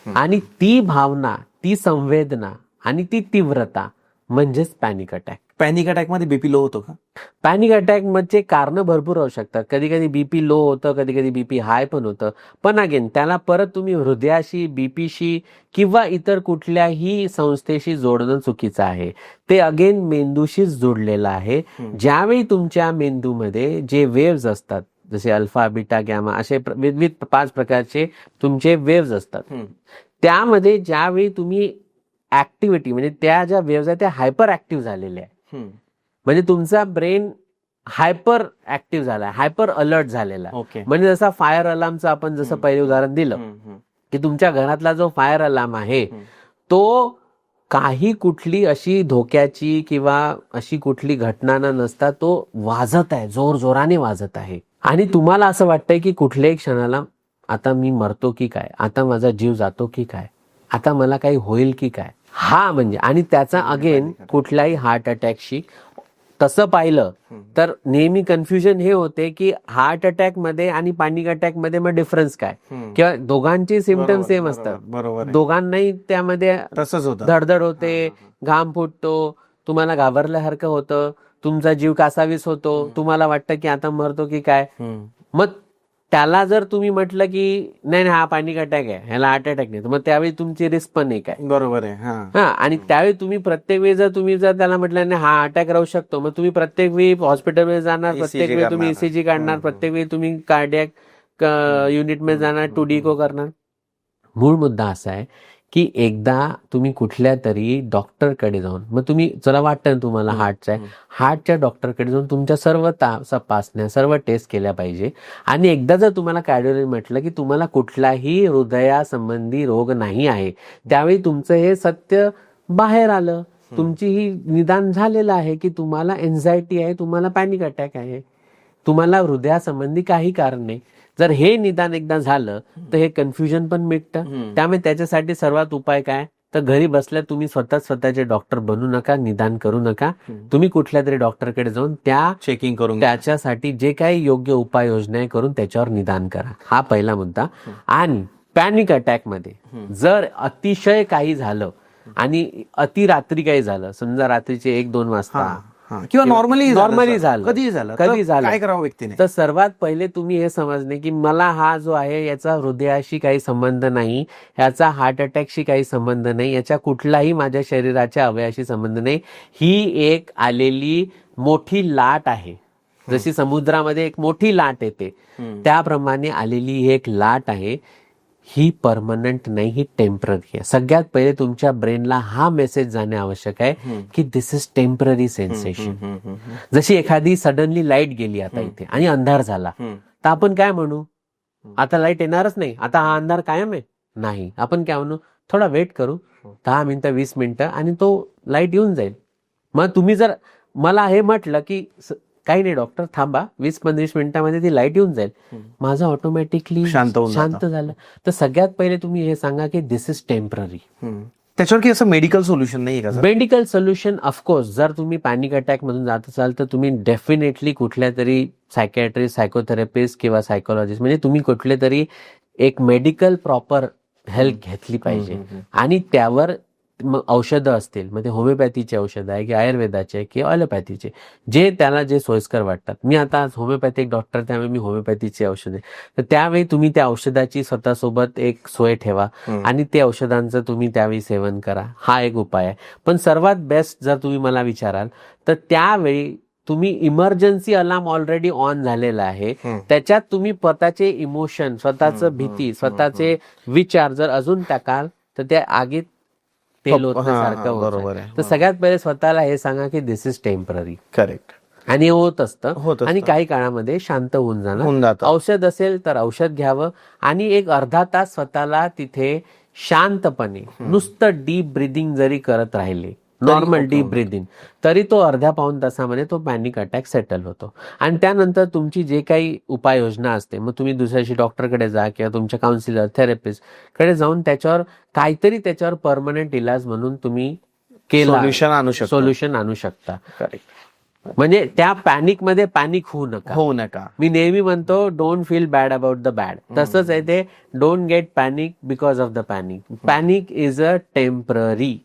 आणि ती भावना, ती संवेदना आणि ती तीव्रता म्हणजेच पॅनिक अटॅक. पॅनिक अटॅक मध्ये बीपी लो होतो का? पॅनिक अटॅक मध्ये कारण भरपूर होऊ शकतात. कधी कधी बीपी लो होतं, कधी कधी बीपी हाय पण होतं. पण अगेन त्याला परत तुम्ही हृदयाशी, बीपीशी किंवा इतर कुठल्याही संस्थेशी जोडणं चुकीचं आहे. ते अगेन मेंदूशीच जोडलेलं आहे. ज्यावेळी तुमच्या मेंदूमध्ये जे वेव्ज असतात, जसे अल्फा, बीटा, गॅमा असे विविध 5 प्रकारचे तुमचे वेव्ज असतात, त्यामध्ये ज्यावेळी तुम्ही ऍक्टिव्हिटी म्हणजे त्या ज्या वेव्ज आहेत त्या हायपर ऍक्टिव्ह झालेल्या आहे, म्हणजे तुमचा ब्रेन हायपर ऍक्टिव्ह झाला, हायपर अलर्ट झालेला. म्हणजे जसा फायर अलार्मचं आपण जसं पहिले उदाहरण दिलं की तुमच्या घरातला जो फायर अलार्म आहे तो काही कुठली अशी धोक्याची किंवा अशी कुठली घटना न नसता तो वाजत आहे, जोर जोराने वाजत आहे आणि तुम्हाला असं वाटतंय की कुठल्याही क्षणाला आता मी मरतो की काय, आता माझा जीव जातो की काय, आता मला काही होईल की काय. हा म्हणजे आणि त्याचा अगेन कुठल्याही हार्ट अटॅकशी तसं पाहिलं तर नेहमी कन्फ्युजन हे होते की हार्ट अटॅक मध्ये आणि पॅनिक अटॅक मध्ये मग डिफरन्स काय, किंवा दोघांची सिम्पटम सेम असतात, दोघांनाही त्यामध्ये तसंच होतं, धडधड होते, घाम फुटतो, तुम्हाला घाबरल्यासारखं होतं, तुमचा जीव कासावीस होतो, तुम्हाला वाटतं की आता मरतो की काय. मग त्याला जर तुम्ही म्हटलं की नाही हा पॅनिक अटॅक आहे, ह्याला हार्ट अटॅक नाही, तर मग त्यावेळी तुमची रिस्क पण एक आहे. बरोबर आहे. हा आणि त्यावेळी तुम्ही प्रत्येक वेळी जर त्याला म्हटलं नाही हा अटॅक राहू शकतो, मग तुम्ही प्रत्येक वेळी हॉस्पिटलमध्ये जाणार, प्रत्येक वेळी तुम्ही ईसीजी काढणार, प्रत्येक वेळी तुम्ही कार्डियक युनिटमध्ये जाणार, 2D करणार. मूळ मुद्दा असा आहे की एकदा तुम्ही कुठल्या तरी डॉक्टरकडे जाऊन, मग तुम्ही चला वाटतं तुम्हाला हार्टचं आहे, हार्टच्या डॉक्टरकडे जाऊन तुमच्या सर्व तपासण्या, सर्व टेस्ट केल्या पाहिजे. आणि एकदा जर तुम्हाला कार्डिओलॉजी म्हटलं की तुम्हाला कुठलाही हृदयासंबंधी रोग नाही आहे, त्यावेळी तुमचं हे सत्य बाहेर आलं, तुमची ही निदान झालेलं आहे की तुम्हाला एन्झायटी आहे, तुम्हाला पॅनिक अटॅक आहे, तुम्हाला हृदयासंबंधी काही कारण नाही. जर हे निदान एकदा झालं तर हे कन्फ्युजन पण मिटतं. त्यामुळे त्याच्यासाठी सर्वात उपाय काय, तर घरी बसल्या तुम्ही स्वतःचे डॉक्टर बनू नका, निदान करू नका. तुम्ही कुठल्या तरी डॉक्टरकडे जाऊन त्या चेकिंग करून त्याच्यासाठी जे काही योग्य उपाययोजना आहे करून त्याच्यावर निदान करा. हा पहिला मुद्दा. आणि पॅनिक अटॅक मध्ये जर अतिशय काही झालं आणि अतिरात्री काही झालं, समजा रात्रीचे 1-2 वाजता किंवा नॉर्मली झालं, कधी झालं, काय करावं व्यक्तीने, तर सर्वात पहिले तुम्ही हे समजणे की मला हा जो आहे याचा हृदयाशी काही संबंध नाही, याचा हार्ट अटॅकशी काही संबंध नाही, याच्या कुठलाही माझ्या शरीराच्या अवयवाशी संबंध नाही. ही एक आलेली मोठी लाट आहे, जशी समुद्रामध्ये एक मोठी लाट येते त्याप्रमाणे आलेली ही एक लाट आहे. ही परमनंट नाही, ही टेम्पररी आहे. सगळ्यात पहिले तुमच्या ब्रेनला हा मेसेज जाणे आवश्यक आहे की दिस इज टेम्पररी सेन्सेशन. जशी एखादी सडनली लाईट गेली आता इथे आणि अंधार झाला, तर आपण काय म्हणू, आता लाईट येणारच नाही, आता हा अंधार कायम आहे, नाही. आपण काय म्हणू, थोडा वेट करू, 10 मिनिटं 20 मिनिटं, आणि तो लाईट येऊन जाईल. मग तुम्ही जर मला हे म्हटलं की काही नाही डॉक्टर थांबा, 20-25 मिनिटांमध्ये ती लाईट येऊन जाईल, माझं ऑटोमॅटिकली शांत होऊन शांत झालं. तर सगळ्यात पहिले तुम्ही हे सांगा की दिस इज टेम्पररी. त्याच्यावर की असं मेडिकल सोल्युशन नाही का सर? मेडिकल सोल्युशन ऑफकोर्स, जर तुम्ही पॅनिक अटॅक मधून जात असाल तर तुम्ही डेफिनेटली कुठल्या तरी सायकॅट्रिस्ट, सायकोथेरपिस्ट किंवा सायकोलॉजिस्ट, म्हणजे तुम्ही कुठले तरी एक मेडिकल प्रॉपर हेल्प घेतली पाहिजे. आणि त्यावर मग औषधं असतील, मग ते होमिओपॅथीचे औषधं आहे की आयुर्वेदाचे की ॲलोपॅथीचे, जे त्याला जे सोयीस्कर वाटतात. मी आता होमिओपॅथिक डॉक्टर, त्यामुळे मी होमिओपॅथीची औषधे, तर त्यावेळी तुम्ही त्या औषधाची स्वतःसोबत एक सोय ठेवा आणि ते औषधांचं तुम्ही त्यावेळी सेवन करा. हा एक उपाय आहे. पण सर्वात बेस्ट जर तुम्ही मला विचाराल तर त्यावेळी तुम्ही इमर्जन्सी अलार्म ऑलरेडी ऑन झालेला आहे, त्याच्यात तुम्ही स्वतःचे इमोशन, स्वतःचं भीती, स्वतःचे विचार जर अजून टाकाल तर त्या आगीत तेल ओतण्यासारखं होतं. तर सगळ्यात पहिले स्वतःला हे सांगा की दिस इज टेम्पररी. करेक्ट. आणि होत असतं, आणि काही काळामध्ये शांत होऊन जाणार. औषध असेल तर औषध घ्यावं आणि एक अर्धा तास स्वतःला तिथे शांतपणे नुसतं डीप ब्रिदिंग जरी करत राहिले, नॉर्मल डीप ब्रिदिंग, तरी तो अर्ध्या पाऊण तासामध्ये तो पॅनिक अटॅक सेटल होतो. आणि त्यानंतर तुमची जे काही उपाययोजना असते, मग तुम्ही दुसऱ्याशी डॉक्टरकडे जा किंवा तुमच्या काउन्सिलर, थेरपिस्ट कडे जाऊन त्याच्यावर काहीतरी त्याच्यावर परमनंट इलाज म्हणून तुम्ही सोल्युशन आणू शकता. करेक्ट. म्हणजे त्या पॅनिक मध्ये पॅनिक होऊ नका. मी नेहमी म्हणतो don't feel bad about the bad. तसंच आहे ते, don't get panic because of the panic. Panic is a temporary.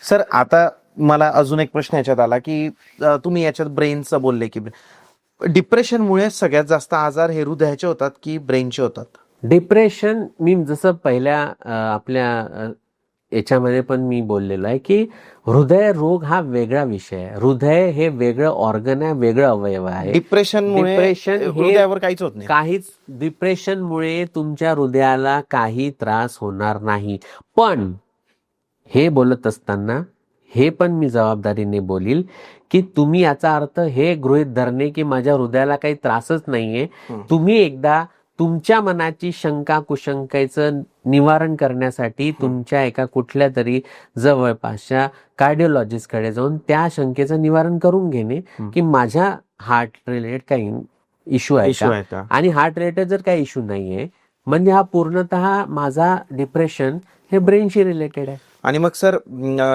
Sir आता मला अजून एक प्रश्न याच्यात आला की तुम्ही याच्यात ब्रेनचं बोलले की डिप्रेशनमुळे सगळ्यात जास्त आजार हे हृदयाचे होतात की ब्रेनचे होतात? डिप्रेशन, मी जसं पहिल्या आपल्या याच्यामध्ये पण मी बोललेलो आहे की हृदय रोग हा वेगळा विषय आहे. हृदय हे वेगळं ऑर्गन आहे, वेगळं अवयव आहे. डिप्रेशन हृदयावर काहीच होत नाही. डिप्रेशनमुळे तुमच्या हृदयाला काही त्रास होणार नाही. पण हे बोलत असताना हे पण मी जबाबदारीने बोलील की तुम्ही याचा अर्थ हे गृहीत धरणे की माझ्या हृदयाला काही त्रासच नाहीये. तुम्ही एकदा तुमच्या मनाची शंका कुशंकेचं निवारण करण्यासाठी तुमच्या एका कुठल्या तरी जवळपासच्या कार्डिओलॉजिस्टकडे जाऊन त्या शंकेचं निवारण करून घेणे की माझ्या हार्ट रिलेटेड काही इश्यू आहे का, आणि हार्ट रिलेटेड जर काही इश्यू नाहीये म्हणजे हा पूर्णतः माझा डिप्रेशन हे ब्रेनशी रिलेटेड आहे. आणि मग सर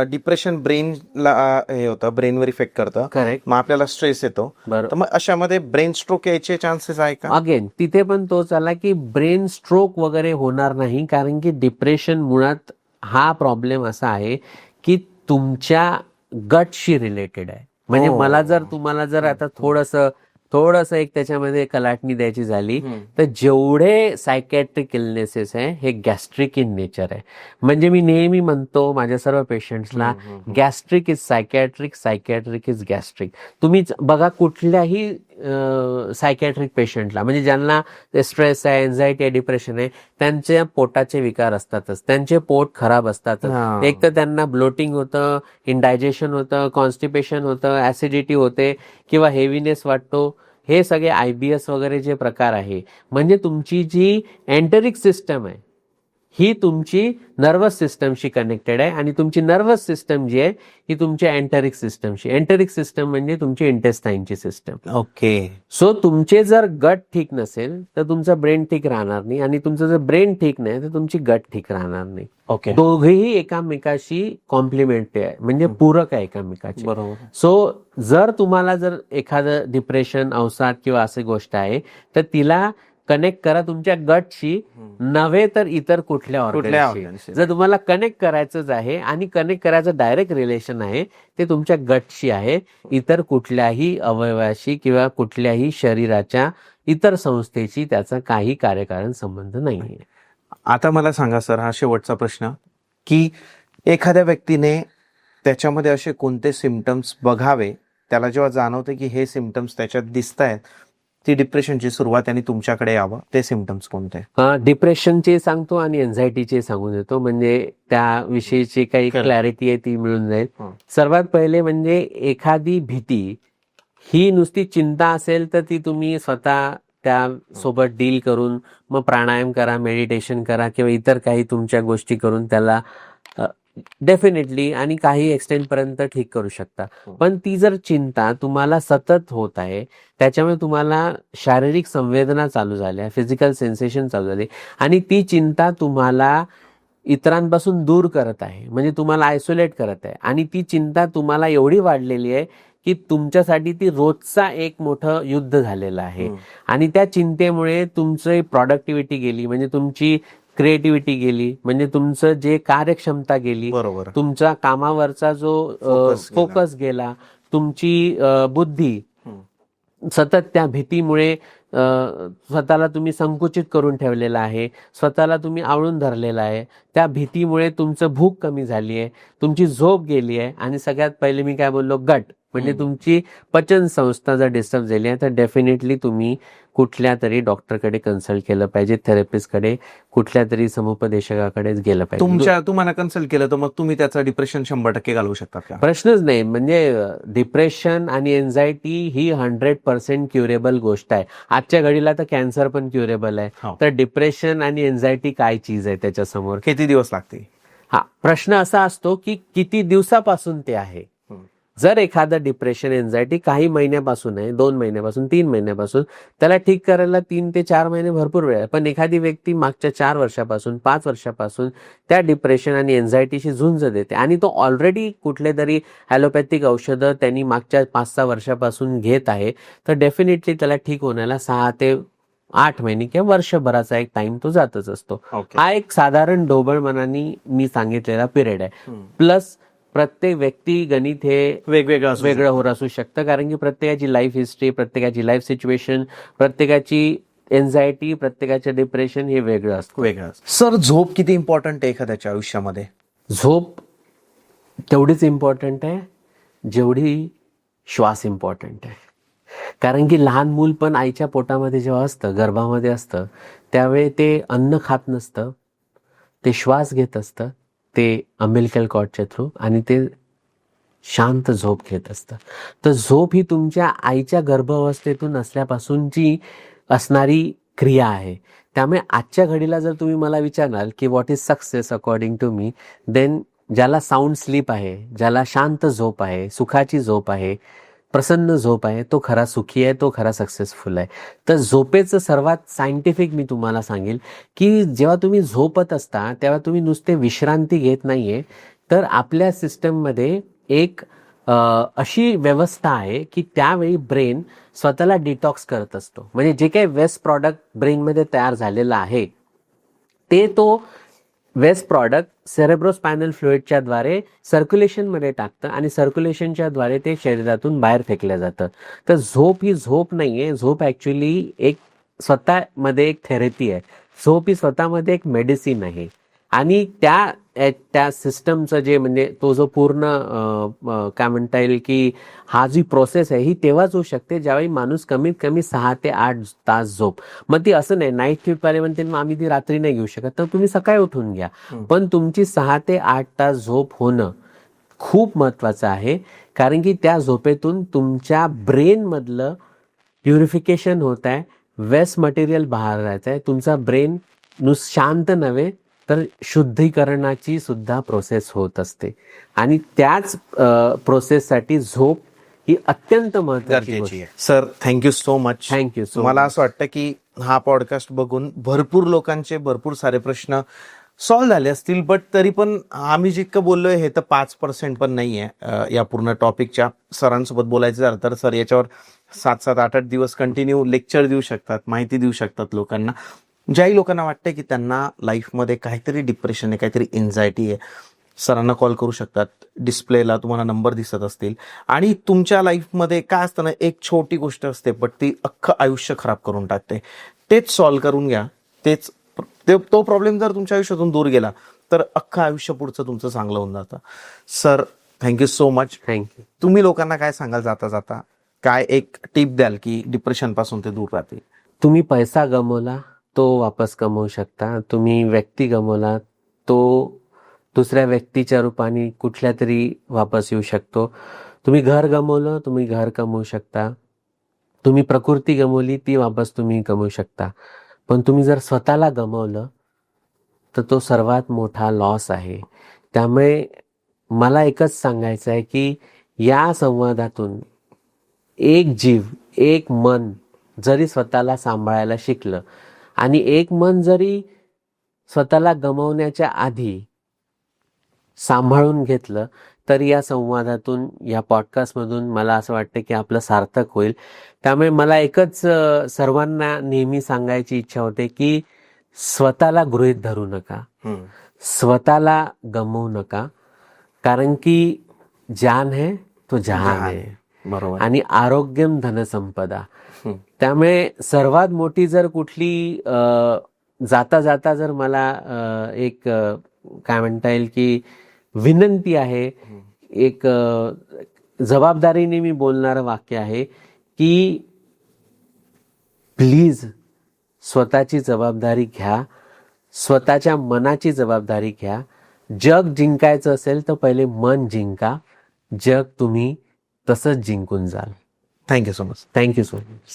डिप्रेशन ब्रेनला हे होतं, ब्रेनवर इफेक्ट करतं. करेक्ट. मग आपल्याला स्ट्रेस येतो. तर मग अशामध्ये ब्रेन स्ट्रोक यायचे चान्सेस आहे का? अगेन तिथे पण तोच आला की ब्रेन स्ट्रोक वगैरे होणार नाही, कारण की डिप्रेशन मुळात हा प्रॉब्लेम असा आहे की तुमच्या गटशी रिलेटेड आहे. म्हणजे मला जर तुम्हाला जर आता थोडंसं एक त्याच्यामध्ये कलाटणी द्यायची झाली तर जेवढे सायकॅट्रिक इलनेसेस आहे हे गॅस्ट्रिक इन नेचर आहे. म्हणजे मी नेहमी म्हणतो माझ्या सर्व पेशंट्सला, gastric is psychiatric, psychiatric is gastric. तुम्ही बघा कुठल्याही सायकॅट्रिक पेशंटला, म्हणजे ज्यांना स्ट्रेस आहे, एन्झायटी आहे, डिप्रेशन आहे, त्यांच्या पोटाचे विकार असतातच, त्यांचे पोट खराब असतातच. एक तर त्यांना ब्लोटिंग होतं, इंडायजेशन होतं, कॉन्स्टिपेशन होतं, ऍसिडिटी होते किंवा हेवीनेस वाटतो. हे सगळे IBS वगैरे जे प्रकार आहे, म्हणजे तुमची जी एंटरिक सिस्टम आहे ही तुमची नर्वस सिस्टमशी कनेक्टेड आहे, आणि तुमची नर्वस सिस्टम जी आहे ही तुमच्या एंटरिक सिस्टमशी. एंटरिक सिस्टम म्हणजे तुमची इंटेस्टाईनची सिस्टम. ओके. सो तुमचे जर गट ठीक नसेल तर तुमचं ब्रेन ठीक राहणार नाही, आणि तुमचं जर ब्रेन ठीक नाही तर तुमची गट ठीक राहणार नाही. ओके. दोघेही एकामेकाशी कॉम्प्लिमेंटरी आहे, म्हणजे पूरक आहे एकामेकाची. बरोबर. सो जर तुम्हाला जर एखादं डिप्रेशन, अवसाद किंवा अशी गोष्ट आहे तर तिला कनेक्ट करा तुमच्या गटशी, नव्हे तर इतर कुठल्या ऑर्गनशी. जर तुम्हाला कनेक्ट करायचंच आहे आणि कनेक्ट करायचं डायरेक्ट रिलेशन आहे ते तुमच्या गटशी आहे, इतर कुठल्याही अवयवाशी किंवा कुठल्याही शरीराच्या इतर संस्थेशी त्याचा काही कार्यकारण संबंध नाहीये. आता मला सांगा सर, हा शेवटचा प्रश्न, की एखाद्या व्यक्तीने त्याच्यामध्ये असे कोणते सिम्पटम्स बघावे, त्याला जेव्हा जाणवते की हे सिम्पटम्स त्याच्यात दिसत आहेत, ती डिप्रेशनची सुरुवात, आणि तुमच्याकडे यावं, ते सिम्पटम्स कोणते? डिप्रेशनचे सांगतो आणि एन्झायटीचे सांगून देतो, म्हणजे त्याविषयीची काही क्लॅरिटी आहे ती मिळून जाईल. सर्वात पहिले म्हणजे एखादी भीती ही नुसती चिंता असेल तर ती तुम्ही स्वतः त्या सोबत डील करून मग प्राणायाम करा, मेडिटेशन करा किंवा इतर काही तुमच्या गोष्टी करून त्याला डेफिनेटली आणि काही एक्सटेंट पर्यंत ठीक करू शकता. पण ती जर चिंता तुम्हाला सतत होत आहे, त्याच्यामुळे तुम्हाला शारीरिक संवेदना चालू झाल्या, फिजिकल सेन्सेशन चालू झाले आणि ती चिंता तुम्हाला इतरांपासून दूर करत आहे, म्हणजे तुम्हाला आयसोलेट करत आहे आणि ती चिंता तुम्हाला एवढी वाढलेली आहे की तुमच्यासाठी ती रोजचा एक मोठं युद्ध झालेलं आहे. आणि त्या चिंतेमुळे तुमची प्रॉडक्टिव्हिटी गेली, म्हणजे तुमची क्रिएटिव्हिटी गेली, म्हणजे तुमचं जे कार्यक्षमता गेली, बरोबर. तुमचा कामावरचा जो फोकस गेला, तुमची बुद्धी सतत त्या भीतीमुळे स्वतःला तुम्ही संकुचित करून ठेवलेला आहे, स्वतःला तुम्ही आवळून धरलेला आहे. त्या भीतीमुळे तुमचं भूक कमी झाली आहे, तुमची झोप गेली आहे आणि सगळ्यात पहिले मी काय बोललो, गट म्हणजे तुमची पचन संस्था जर डिस्टर्ब झाली आहे तर डेफिनेटली तुम्ही कुठल्या तरी डॉक्टरकडे कन्सल्ट केलं पाहिजे, थेरपिस्टकडे, कुठल्या तरी समुपदेशकाकडे गेलं पाहिजे. तुम्हाला कन्सल्ट केलं तर मग तुम्ही त्याचं डिप्रेशन 100% घालवू शकतात का? प्रश्नच नाही. म्हणजे डिप्रेशन आणि एन्झायटी ही 100% क्युरेबल गोष्ट आहे. आजच्या घडीला तर कॅन्सर पण क्युरेबल आहे. हो. तर डिप्रेशन आणि एन्झायटी काय चीज आहे त्याच्यासमोर? किती दिवस लागतील? हा प्रश्न असा असतो की किती दिवसापासून ते आहे. जर एखादं डिप्रेशन, एन्झायटी काही महिन्यापासून आहे, 2 महिन्यापासून, 3 महिन्यापासून, त्याला ठीक करायला 3 ते 4 महिने भरपूर वेळ आहे. पण एखादी व्यक्ती मागच्या 4 वर्षापासून, 5 वर्षापासून त्या डिप्रेशन आणि एन्झायटीशी झुंज देते आणि तो ऑलरेडी कुठले तरी ॲलोपॅथिक औषधं त्यांनी मागच्या 5-6 वर्षापासून घेत आहे, तर डेफिनेटली त्याला ठीक होण्याला 6 ते 8 महिने किंवा वर्षभराचा एक टाइम तो जातच असतो. हा एक साधारण ढोबळ मनाने मी सांगितलेला पिरियड आहे. प्लस प्रत्येक व्यक्ती गणित हे वेगळं होत असू शकतं, कारण की प्रत्येकाची लाईफ हिस्ट्री, प्रत्येकाची लाईफ सिच्युएशन, प्रत्येकाची एन्झायटी, प्रत्येकाचं डिप्रेशन हे वेगळं असतं. सर, झोप किती इम्पॉर्टंट आहे एखाद्याच्या आयुष्यामध्ये? झोप तेवढीच इम्पॉर्टंट आहे जेवढी श्वास इम्पॉर्टंट आहे. कारण की लहान मूल पण आईच्या पोटामध्ये जेव्हा असतं, गर्भामध्ये असतं, त्यावेळी ते अन्न खात नसतं, ते श्वास घेत असतं, ते अम्बिलिकल कॉर्डच्या थ्रू, आणि ते शांत झोप घेत असतं. तर झोप ही तुमच्या आईच्या गर्भावस्थेतून असल्यापासूनची असणारी क्रिया आहे. त्यामुळे आजच्या घडीला जर तुम्ही मला विचारणार की what is success according to me, then ज्याला साऊंड स्लीप आहे, ज्याला शांत झोप आहे, सुखाची झोप आहे, प्रसन्न झोप आहे, तो खरा सुखी आहे, तो खरा सक्सेसफुल आहे. तर झोपेचं सर्वात सायंटिफिक मी तुम्हाला सांगेल की जेव्हा तुम्ही झोपत असता तेव्हा तुम्ही नुसते विश्रांती घेत नाहीये, तर आपल्या सिस्टममध्ये एक अशी व्यवस्था आहे की त्यावेळी ब्रेन स्वतःला डिटॉक्स करत असतो. म्हणजे जे काही वेस्ट प्रॉडक्ट ब्रेनमध्ये तयार झालेलं आहे ते तो वेस्ट प्रॉडक्ट सेरेब्रोस्पायनल फ्लुइडच्या द्वारे सर्क्युलेशनमध्ये टाकतं आणि सर्क्युलेशनच्या द्वारे ते शरीरातून बाहेर फेकलं जातं. तर झोप ही झोप नाहीये, झोप ॲक्च्युली एक स्वतःमध्ये एक थेरपी आहे. झोप ही स्वतःमध्ये एक मेडिसिन आहे. आणि त्या सिस्टमचं जे म्हणजे तो जो पूर्ण काय म्हणता येईल की हा जी प्रोसेस आहे ही तेव्हाच होऊ शकते ज्यावेळी माणूस कमीत कमी 6 ते 8 तास झोप. मग ती असं नाही, नाईट शिफ्टवाले म्हणते मग आम्ही ती रात्री नाही घेऊ शकत, तर तुम्ही सकाळी उठून घ्या. पण तुमची 6 ते 8 तास झोप होणं खूप महत्वाचं आहे, कारण की त्या झोपेतून तुमच्या ब्रेनमधलं प्युरिफिकेशन होत आहे, वेस्ट मटेरियल बाहेर राहायचं आहे. तुमचा ब्रेन शांत नव्हे तर शुद्धीकरणाची सुद्धा प्रोसेस होत असते आणि त्याच प्रोसेससाठी झोप ही अत्यंत महत्त्वाची आहे. Sir, thank you so much. Thank you. मला असं वाटतं की हा पॉडकास्ट बघून भरपूर लोकांचे भरपूर सारे प्रश्न सॉल्व्ह झाले असतील, बट तरी पण आम्ही जितकं बोललोय हे तर 5% पण नाहीये या पूर्ण टॉपिकच्या. सरांसोबत बोलायचं झालं तर सर याच्यावर 7-7, 8-8 दिवस कंटिन्यू लेक्चर देऊ शकतात, माहिती देऊ शकतात लोकांना. ज्याही लोकांना वाटतं की त्यांना लाईफमध्ये काहीतरी डिप्रेशन आहे, काहीतरी एन्झायटी आहे, सरांना कॉल करू शकतात. डिस्प्लेला तुम्हाला नंबर दिसत असतील. आणि तुमच्या लाईफमध्ये काय असतं ना, एक छोटी गोष्ट असते पण ती अख्खं आयुष्य खराब करून टाकते. तेच सॉल्व्ह करून घ्या. तो प्रॉब्लेम जर तुमच्या आयुष्यातून दूर गेला तर अख्खं आयुष्य पुढचं तुमचं चांगलं होऊन जातं. Sir, thank you so much. Thank you. तुम्ही लोकांना काय सांगाल जाता जाता, काय एक टिप द्याल की डिप्रेशन पासून ते दूर राहतील? तुम्ही पैसा गमवला तो वापस कमवू शकता. तुम्ही व्यक्ती गमवला तो दुसऱ्या व्यक्तीच्या रूपाने कुठल्या तरी वापस येऊ शकतो. तुम्ही घर गमवलं, तुम्ही घर कमवू शकता. तुम्ही प्रकृती गमावली ती वापस तुम्ही कमवू शकता, पण तुम्ही जर स्वतःला गमावलं तर तो सर्वात मोठा लॉस आहे. त्यामुळे मला एकच सांगायचं आहे की या संवादातून एक जीव, एक मन जरी स्वतःला सांभाळायला शिकलं आणि एक मन जरी स्वतःला गमावण्याच्या आधी सांभाळून घेतलं, तर या संवादातून, या पॉडकास्टमधून मला असं वाटतं की आपलं सार्थक होईल. त्यामुळे मला एकच सर्वांना नेहमी सांगायची इच्छा होते की स्वतःला गृहीत धरू नका, स्वतःला गमवू नका, कारण की जान है तो जहान है. बरोबर. आणि आरोग्यम धनसंपदा. त्यामुळे सर्वात मोठी जर कुठली जाता जाता जर मला एक काय म्हणता येईल की विनंती आहे, एक जबाबदारीने मी बोलणारं वाक्य आहे की प्लीज स्वतःची जबाबदारी घ्या, स्वतःच्या मनाची जबाबदारी घ्या. जग जिंकायचं असेल तर पहिले मन जिंका, जग तुम्ही तसंच जिंकून जाल. Thank you so much. Thank you so much.